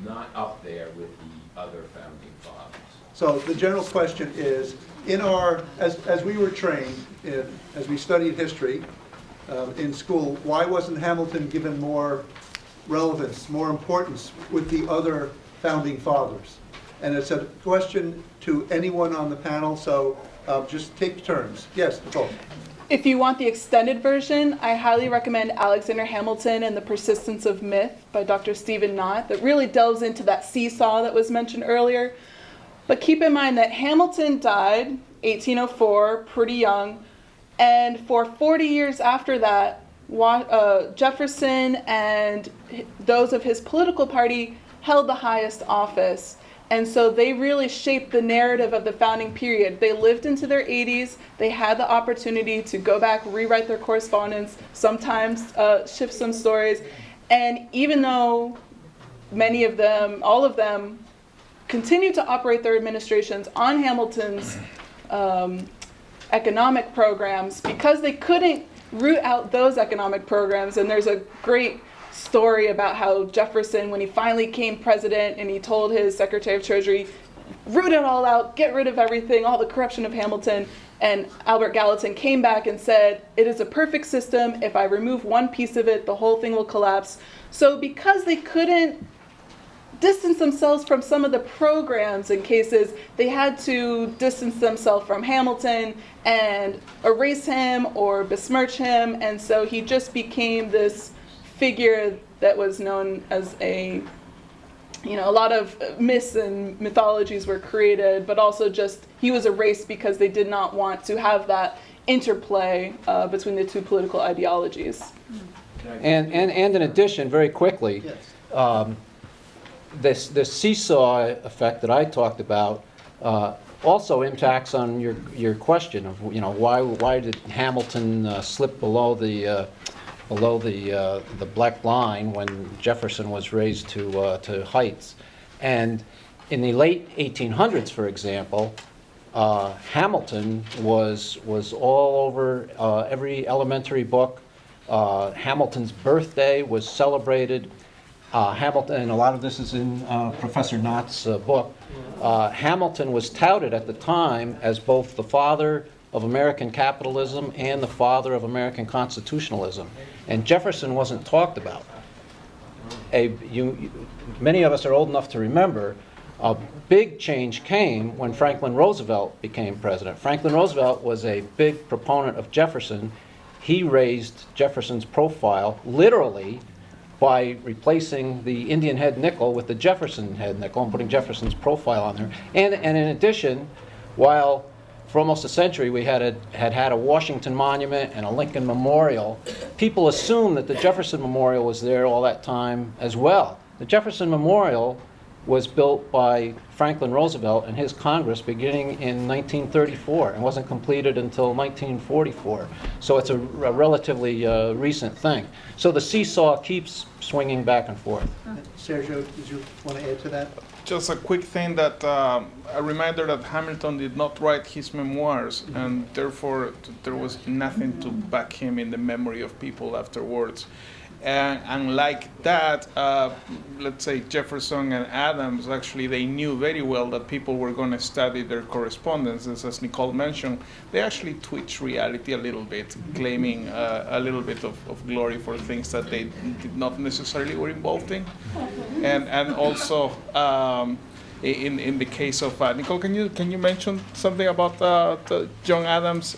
not up there with the other founding fathers. So the general question is, in our, as we were trained, as we studied history in school, why wasn't Hamilton given more relevance, more importance with the other founding fathers? And it's a question to anyone on the panel, so just take turns. Yes, Nicole. If you want the extended version, I highly recommend Alexander Hamilton and the Persistence of Myth by Dr. Stephen Knott, that really delves into that seesaw that was mentioned earlier. But keep in mind that Hamilton died 1804, pretty young, and for 40 years after that, Jefferson and those of his political party held the highest office. And so they really shaped the narrative of the founding period. They lived into their 80s. They had the opportunity to go back, rewrite their correspondence, sometimes shift some stories. And even though many of them, all of them, continued to operate their administrations on Hamilton's economic programs, because they couldn't root out those economic programs. And there's a great story about how Jefferson, when he finally became president and he told his Secretary of Treasury, root it all out, get rid of everything, all the corruption of Hamilton, and Albert Gallatin came back and said, it is a perfect system. If I remove one piece of it, the whole thing will collapse. So because they couldn't distance themselves from some of the programs and cases, they had to distance themselves from Hamilton and erase him or besmirch him. And so he just became this figure that was known as a lot of myths and mythologies were created, but also just he was erased because they did not want to have that interplay between the two political ideologies. And in addition, very quickly, this seesaw effect that I talked about also impacts on your question of why did Hamilton slip below the black line when Jefferson was raised to heights. And in the late 1800s, for example, Hamilton was all over every elementary book. Hamilton's birthday was celebrated. Hamilton, and a lot of this is in Professor Knott's book. Hamilton was touted at the time as both the father of American capitalism and the father of American constitutionalism. And Jefferson wasn't talked about. Many of us are old enough to remember a big change came when Franklin Roosevelt became president. Franklin Roosevelt was a big proponent of Jefferson. He raised Jefferson's profile literally by replacing the Indian head nickel with the Jefferson head nickel and putting Jefferson's profile on there. And in addition, while for almost a century we had a Washington Monument and a Lincoln Memorial, people assumed that the Jefferson Memorial was there all that time as well. The Jefferson Memorial was built by Franklin Roosevelt and his Congress beginning in 1934 and wasn't completed until 1944. So it's a relatively recent thing. So the seesaw keeps swinging back and forth. Sergio, did you want to add to that? Just a quick thing that a reminder that Hamilton did not write his memoirs, and therefore there was nothing to back him in the memory of people afterwards. And like that, let's say Jefferson and Adams, actually they knew very well that people were going to study their correspondences. As Nicole mentioned, they actually twitched reality a little bit, claiming a little bit of glory for things that they did not necessarily were involved in. And also, in the case of Nicole, can you mention something about John Adams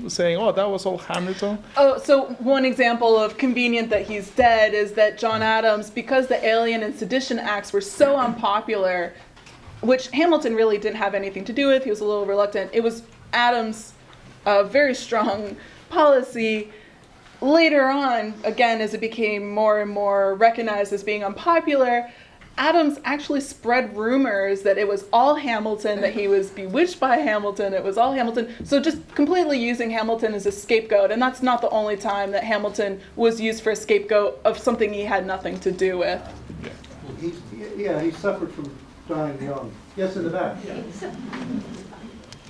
saying, "Oh, that was all Hamilton"? Oh, so one example of convenient that he's dead is that John Adams, because the Alien and Sedition Acts were so unpopular, which Hamilton really didn't have anything to do with, he was a little reluctant. It was Adams' very strong policy. Later on, again, as it became more and more recognized as being unpopular, Adams actually spread rumors that it was all Hamilton, that he was bewitched by Hamilton, it was all Hamilton. So just completely using Hamilton as a scapegoat. And that's not the only time that Hamilton was used for a scapegoat of something he had nothing to do with. He suffered from dying young. Yes, in the back. Yeah.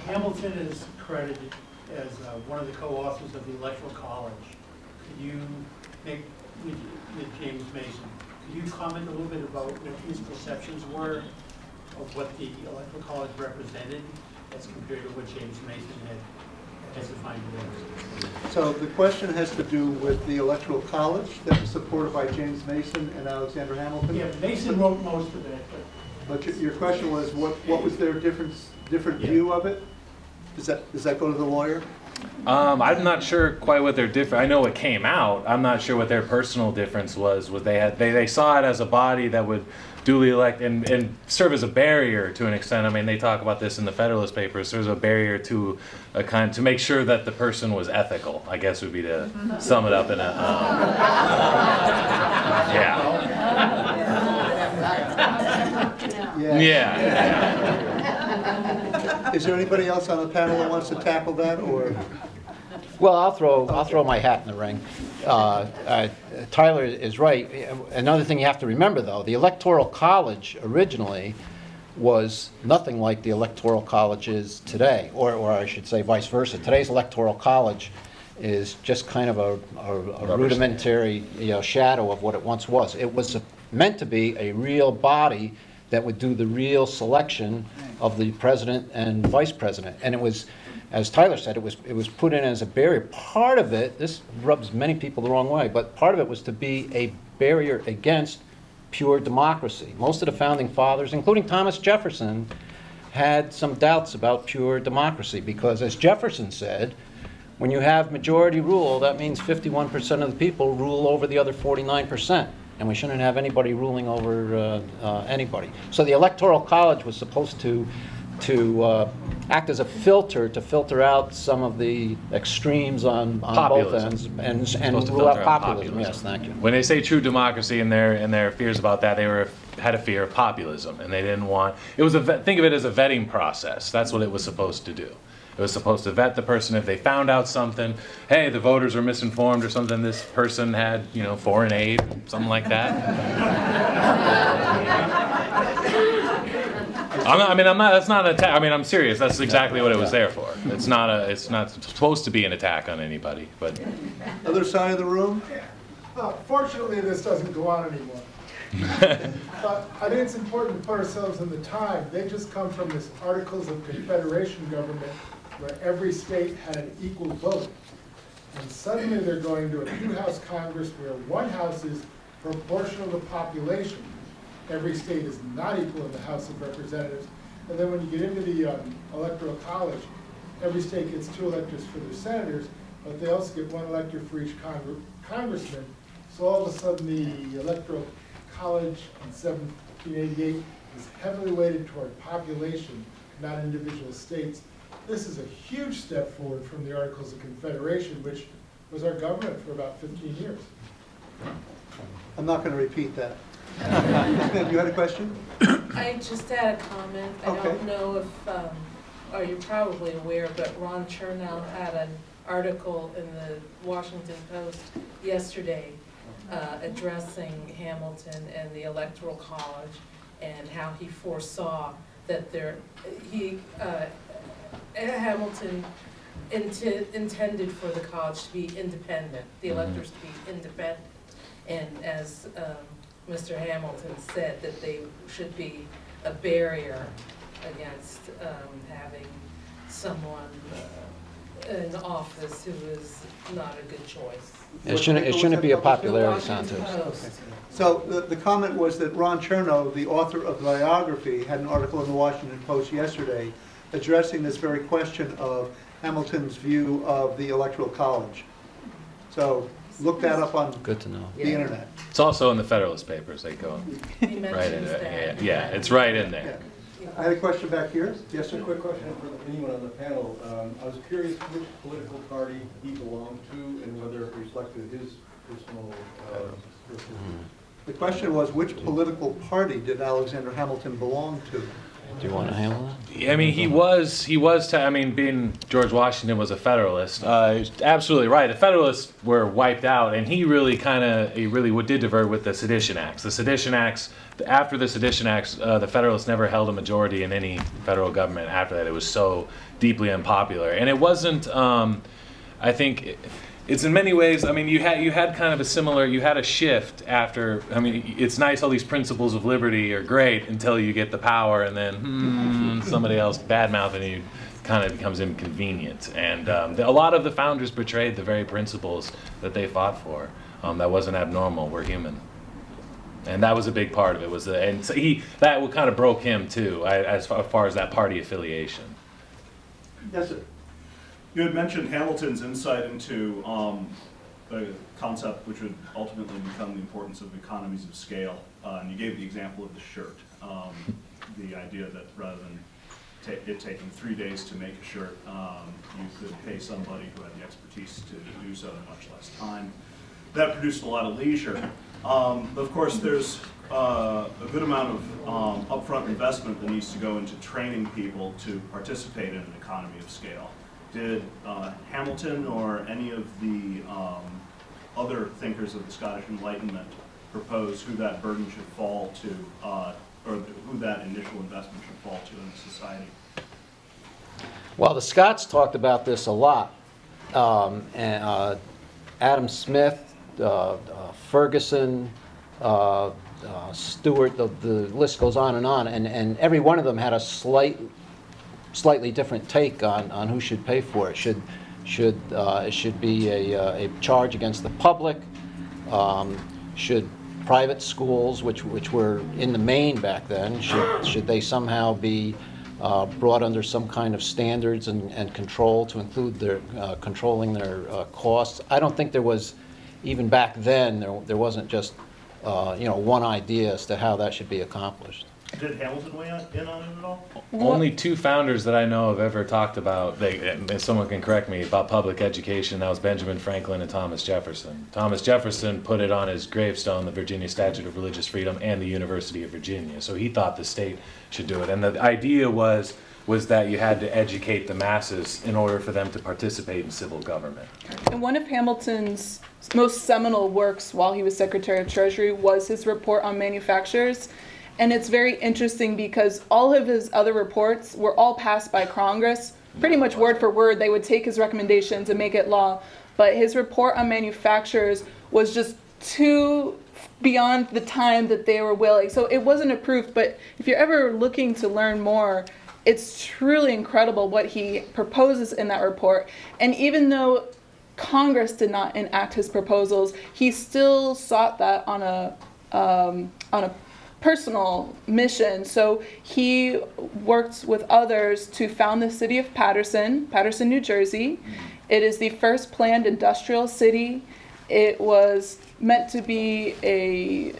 Hamilton is credited as one of the co-authors of the Electoral College. Could you make, with James Mason, could you comment a little bit about what his perceptions were of what the Electoral College represented as compared to what James Mason had defined it as? So the question has to do with the Electoral College that was supported by James Mason and Alexander Hamilton? Yeah, Mason wrote most of it. But your question was, what was their different view of it? Does that go to the lawyer? I'm not sure quite what their difference. I know it came out. I'm not sure what their personal difference was. They saw it as a body that would duly elect and serve as a barrier to an extent. I mean, they talk about this in the Federalist Papers. Serves a barrier to to make sure that the person was ethical, I guess would be to sum it up in a yeah. Is there anybody else on the panel that wants to tackle that, or? Well, I'll throw my hat in the ring. Tyler is right. Another thing you have to remember, though, the Electoral College originally was nothing like the Electoral College is today, or I should say vice versa. Today's Electoral College is just kind of a rudimentary shadow of what it once was. It was meant to be a real body that would do the real selection of the president and vice president. And it was, as Tyler said, it was put in as a barrier. Part of it, this rubs many people the wrong way, but part of it was to be a barrier against pure democracy. Most of the founding fathers, including Thomas Jefferson, had some doubts about pure democracy because, as Jefferson said, when you have majority rule, that means 51% of the people rule over the other 49%. And we shouldn't have anybody ruling over anybody. So the Electoral College was supposed to act as a filter to filter out some of the extremes on both ends and rule out populism. Yes, thank you. When they say true democracy and their fears about that, they had a fear of populism, and they didn't want. It was think of it as a vetting process. That's what it was supposed to do. It was supposed to vet the person. If they found out something, hey, the voters were misinformed or something, this person had, foreign aid, something like that. That's not an attack. I'm serious. That's exactly what it was there for. It's not supposed to be an attack on anybody, but. Other side of the room? Fortunately, this doesn't go on anymore. But I think it's important to put ourselves in the time. They just come from this Articles of Confederation government where every state had an equal vote. And suddenly they're going to a two-house Congress where one house is proportional to population. Every state is not equal in the House of Representatives. And then when you get into the Electoral College, every state gets 2 electors for their senators, but they also get 1 elector for each congressman. So all of a sudden the Electoral College in 1788 is heavily weighted toward population, not individual states. This is a huge step forward from the Articles of Confederation, which was our government for about 15 years. I'm not going to repeat that. You had a question? I just had a comment. I Okay. don't know if, or you're probably aware, but Ron Chernow had an article in the Washington Post yesterday addressing Hamilton and the Electoral College and how he foresaw that Hamilton intended for the college to be independent, the electors to be independent. And as Mr. Hamilton said, that they should be a barrier against having someone in office who is not a good choice. It shouldn't be a popularity contest. So the comment was that Ron Chernow, the author of the biography, had an article in the Washington Post yesterday addressing this very question of Hamilton's view of the Electoral College. So look that up on Good to know. the internet. It's also in the Federalist Papers. They go right in there. Yeah, it's right in there. I had a question back here. Yes, Just a sir. quick question for anyone on the panel. I was curious which political party he belonged to and whether it reflected his personal. The question was, which political party did Alexander Hamilton belong to? Do you want to handle that? I mean, being George Washington was a Federalist, absolutely right. The Federalists were wiped out, and he really did divert with the Sedition Acts. The Sedition Acts, after the Sedition Acts, the Federalists never held a majority in any federal government after that. It was so deeply unpopular. And it wasn't, I think, it's in many ways, I mean, you had kind of a similar, you had a shift after, I mean, it's nice, all these principles of liberty are great until you get the power, and then somebody else bad-mouthing you kind of becomes inconvenient. And a lot of the founders betrayed the very principles that they fought for. That wasn't abnormal, we're human. And that was a big part of it, and so that kind of broke him too, as far as that party affiliation. Yes, sir. You had mentioned Hamilton's insight into the concept which would ultimately become the importance of economies of scale. And you gave the example of the shirt. The idea that rather than it taking 3 days to make a shirt, you could pay somebody who had the expertise to do so in much less time. That produced a lot of leisure. But of course, there's a good amount of upfront investment that needs to go into training people to participate in an economy of scale. Did Hamilton or any of the other thinkers of the Scottish Enlightenment propose who that burden should fall to, or who that initial investment should fall to in society? Well, the Scots talked about this a lot. And Adam Smith, Ferguson, Stewart, the list goes on, and every one of them had a slightly different take on who should pay for it. It should be a charge against the public? Should private schools, which were in the main back then, should they somehow be brought under some kind of standards and control to include their controlling their costs? I don't think there was, even back then, there wasn't just one idea as to how that should be accomplished. Did Hamilton weigh in on it at all? Only two founders that I know have ever talked about, if someone can correct me, about public education. That was Benjamin Franklin and Thomas Jefferson. Thomas Jefferson put it on his gravestone, the Virginia Statute of Religious Freedom and the University of Virginia. So he thought the state should do it. And the idea was that you had to educate the masses in order for them to participate in civil government. And one of Hamilton's most seminal works while he was Secretary of Treasury was his report on manufactures. And it's very interesting because all of his other reports were all passed by Congress. Pretty much word for word, they would take his recommendations and make it law. But his report on manufacturers was just too beyond the time that they were willing. So it wasn't approved, but if you're ever looking to learn more, it's truly incredible what he proposes in that report. And even though Congress did not enact his proposals, he still sought that on a personal mission. So he worked with others to found the city of Paterson, New Jersey. It is the first planned industrial city. It was meant to be a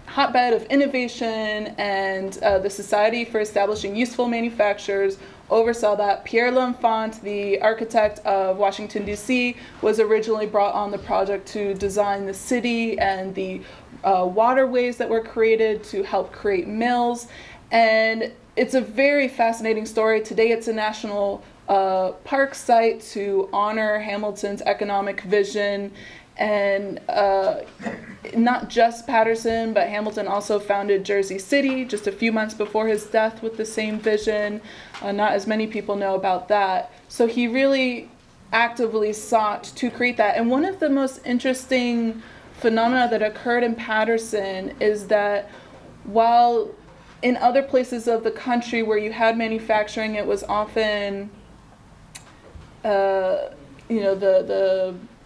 hotbed of innovation, and the Society for Establishing Useful Manufactures oversaw that. Pierre L'Enfant, the architect of Washington, D.C., was originally brought on the project to design the city and the waterways that were created to help create mills. And it's a very fascinating story. Today it's a national park site to honor Hamilton's economic vision. And not just Paterson, but Hamilton also founded Jersey City just a few months before his death with the same vision. Not as many people know about that. So he really actively sought to create that. And one of the most interesting phenomena that occurred in Paterson is that while in other places of the country where you had manufacturing, it was often, the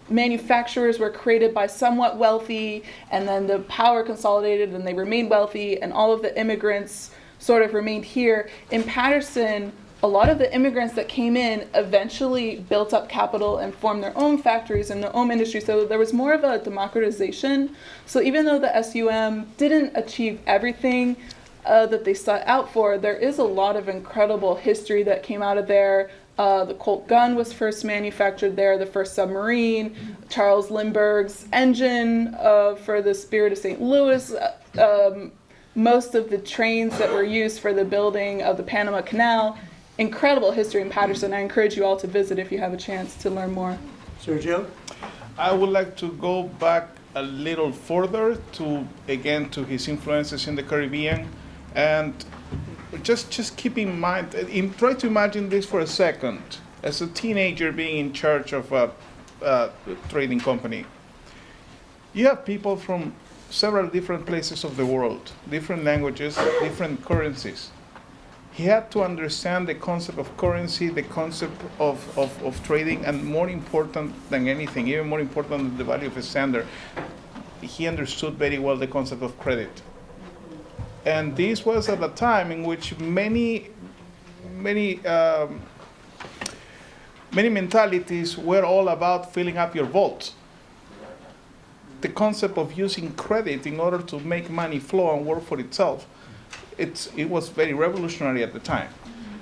manufacturers were created by somewhat wealthy, and then the power consolidated and they remained wealthy, and all of the immigrants sort of remained here. In Paterson, a lot of the immigrants that came in eventually built up capital and formed their own factories and their own industry, so there was more of a democratization. So even though the SUM didn't achieve everything that they set out for, there is a lot of incredible history that came out of there. The Colt gun was first manufactured there, the first submarine, Charles Lindbergh's engine for the Spirit of St. Louis, most of the trains that were used for the building of the Panama Canal. Incredible history in Paterson. I encourage you all to visit if you have a chance to learn more. Sergio? I would like to go back a little further to his influences in the Caribbean, and just keep in mind, try to imagine this for a second. As a teenager being in charge of a trading company, you have people from several different places of the world, different languages, different currencies. He had to understand the concept of currency, the concept of trading, and more important than anything, even more important than the value of a standard, he understood very well the concept of credit. And this was at a time in which many mentalities were all about filling up your vault. The concept of using credit in order to make money flow and work for itself, it was very revolutionary at the time.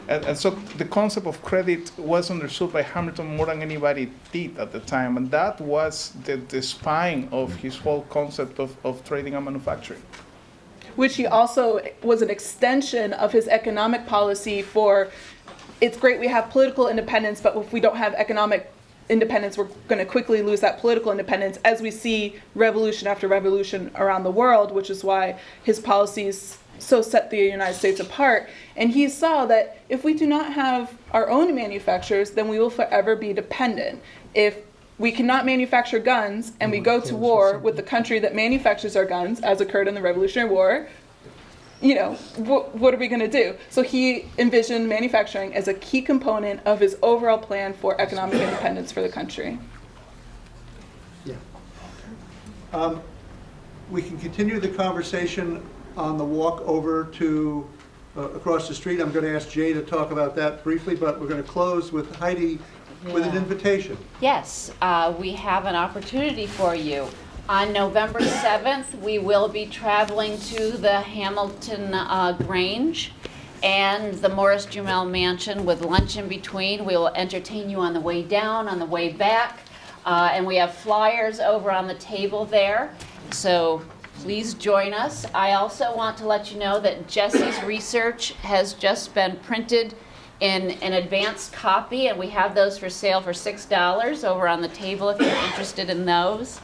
And so the concept of credit was understood by Hamilton more than anybody did at the time. And that was the spine of his whole concept of trading and manufacturing. Which he also was an extension of his economic policy for, it's great we have political independence, but if we don't have economic independence, we're going to quickly lose that political independence, as we see revolution after revolution around the world, which is why his policies so set the United States apart. And he saw that if we do not have our own manufacturers, then we will forever be dependent. If we cannot manufacture guns and we go to war with the country that manufactures our guns, as occurred in the Revolutionary War, what are we going to do? So he envisioned manufacturing as a key component of his overall plan for economic independence for the country. Yeah. We can continue the conversation on the walk over to across the street. I'm going to ask Jay to talk about that briefly, but we're going to close with Heidi with an invitation. Yes, we have an opportunity for you. On November 7th, we will be traveling to the Hamilton Grange and the Morris Jumel Mansion with lunch in between. We will entertain you on the way down, on the way back, and we have flyers over on the table there. So please join us. I also want to let you know that Jessie's research has just been printed in an advanced copy, and we have those for sale for $6 over on the table if you're interested in those.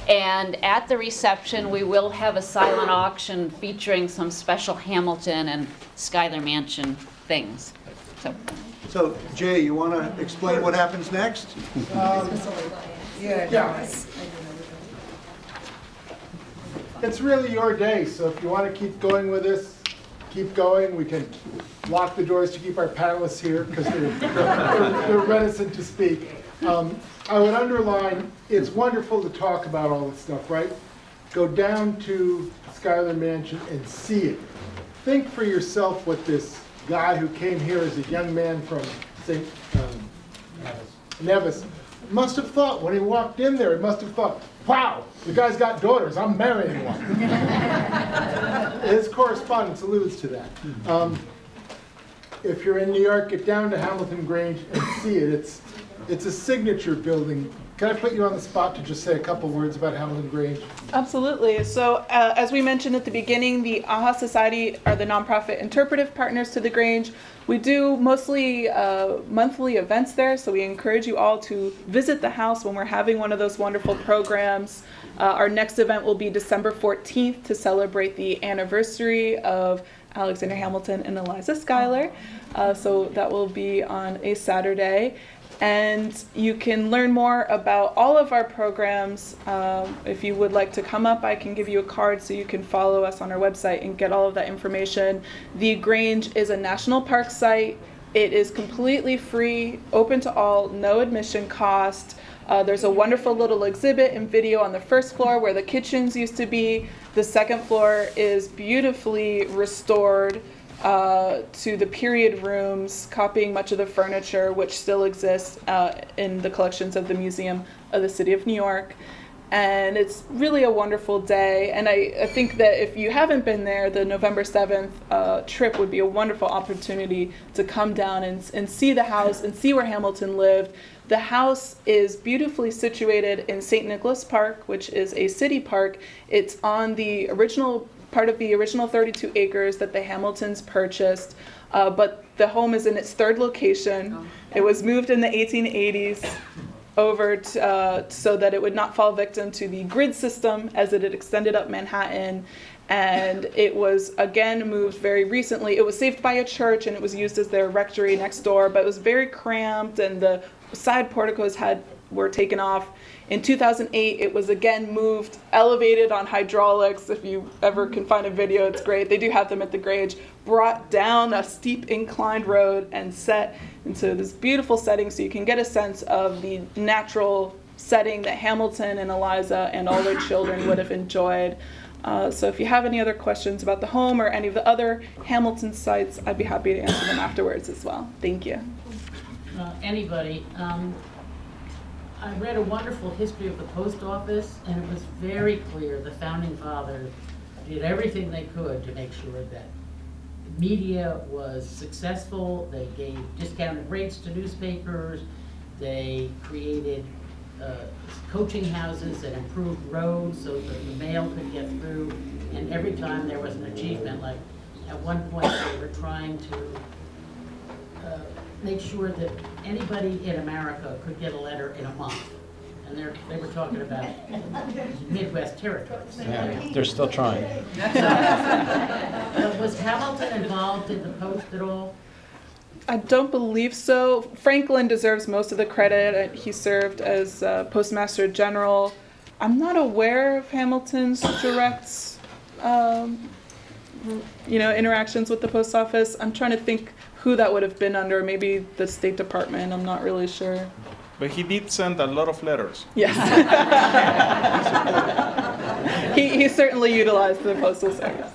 And at the reception, we will have a silent auction featuring some special Hamilton and Schuyler Mansion things. So Jay, you want to explain what happens next? It's really your day, so if you want to keep going with this, keep going. We can lock the doors to keep our panelists here because they're reticent to speak. I would underline, it's wonderful to talk about all this stuff, right? Go down to Schuyler Mansion and see it. Think for yourself what this guy who came here as a young man from St. Nevis must have thought when he walked in there. He must have thought, wow, the guy's got daughters, I'm marrying one. His correspondence alludes to that. If you're in New York, get down to Hamilton Grange and see it. It's a signature building. Can I put you on the spot to just say a couple words about Hamilton Grange? Absolutely. So as we mentioned at the beginning, the AHA Society are the nonprofit interpretive partners to the Grange. We do mostly monthly events there, so we encourage you all to visit the house when we're having one of those wonderful programs. Our next event will be December 14th to celebrate the anniversary of Alexander Hamilton and Eliza Schuyler. So that will be on a Saturday. And you can learn more about all of our programs. If you would like to come up, I can give you a card so you can follow us on our website and get all of that information. The Grange is a national park site. It is completely free, open to all, no admission cost. There's a wonderful little exhibit and video on the first floor where the kitchens used to be. The second floor is beautifully restored to the period rooms, copying much of the furniture which still exists in the collections of the Museum of the City of New York. And it's really a wonderful day. And I think that if you haven't been there, the November 7th trip would be a wonderful opportunity to come down and see the house and see where Hamilton lived. The house is beautifully situated in St. Nicholas Park, which is a city park. It's on the original part of the original 32 acres that the Hamiltons purchased, but the home is in its third location. It was moved in the 1880s over so that it would not fall victim to the grid system as it had extended up Manhattan. And it was again moved very recently. It was saved by a church and it was used as their rectory next door, but it was very cramped and the side porticos were taken off. In 2008, it was again moved, elevated on hydraulics. If you ever can find a video, it's great. They do have them at the Grange. Brought down a steep inclined road and set into this beautiful setting so you can get a sense of the natural setting that Hamilton and Eliza and all their children would have enjoyed. So if you have any other questions about the home or any of the other Hamilton sites, I'd be happy to answer them afterwards as well. Thank you. Anybody. I read a wonderful history of the post office, and it was very clear the founding fathers did everything they could to make sure that media was successful. They gave discounted rates to newspapers. They created coaching houses that improved roads so that the mail could get through. And every time there was an achievement, like at one point they were trying to make sure that anybody in America could get a letter in a month. And they were talking about Midwest territories. Yeah, they're still trying. Was Hamilton involved in the Post at all? I don't believe so. Franklin deserves most of the credit. He served as Postmaster General. I'm not aware of Hamilton's direct interactions with the post office. I'm trying to think who that would have been under, maybe the State Department, I'm not really sure. But he did send a lot of letters. Yes. He certainly utilized the Postal Service.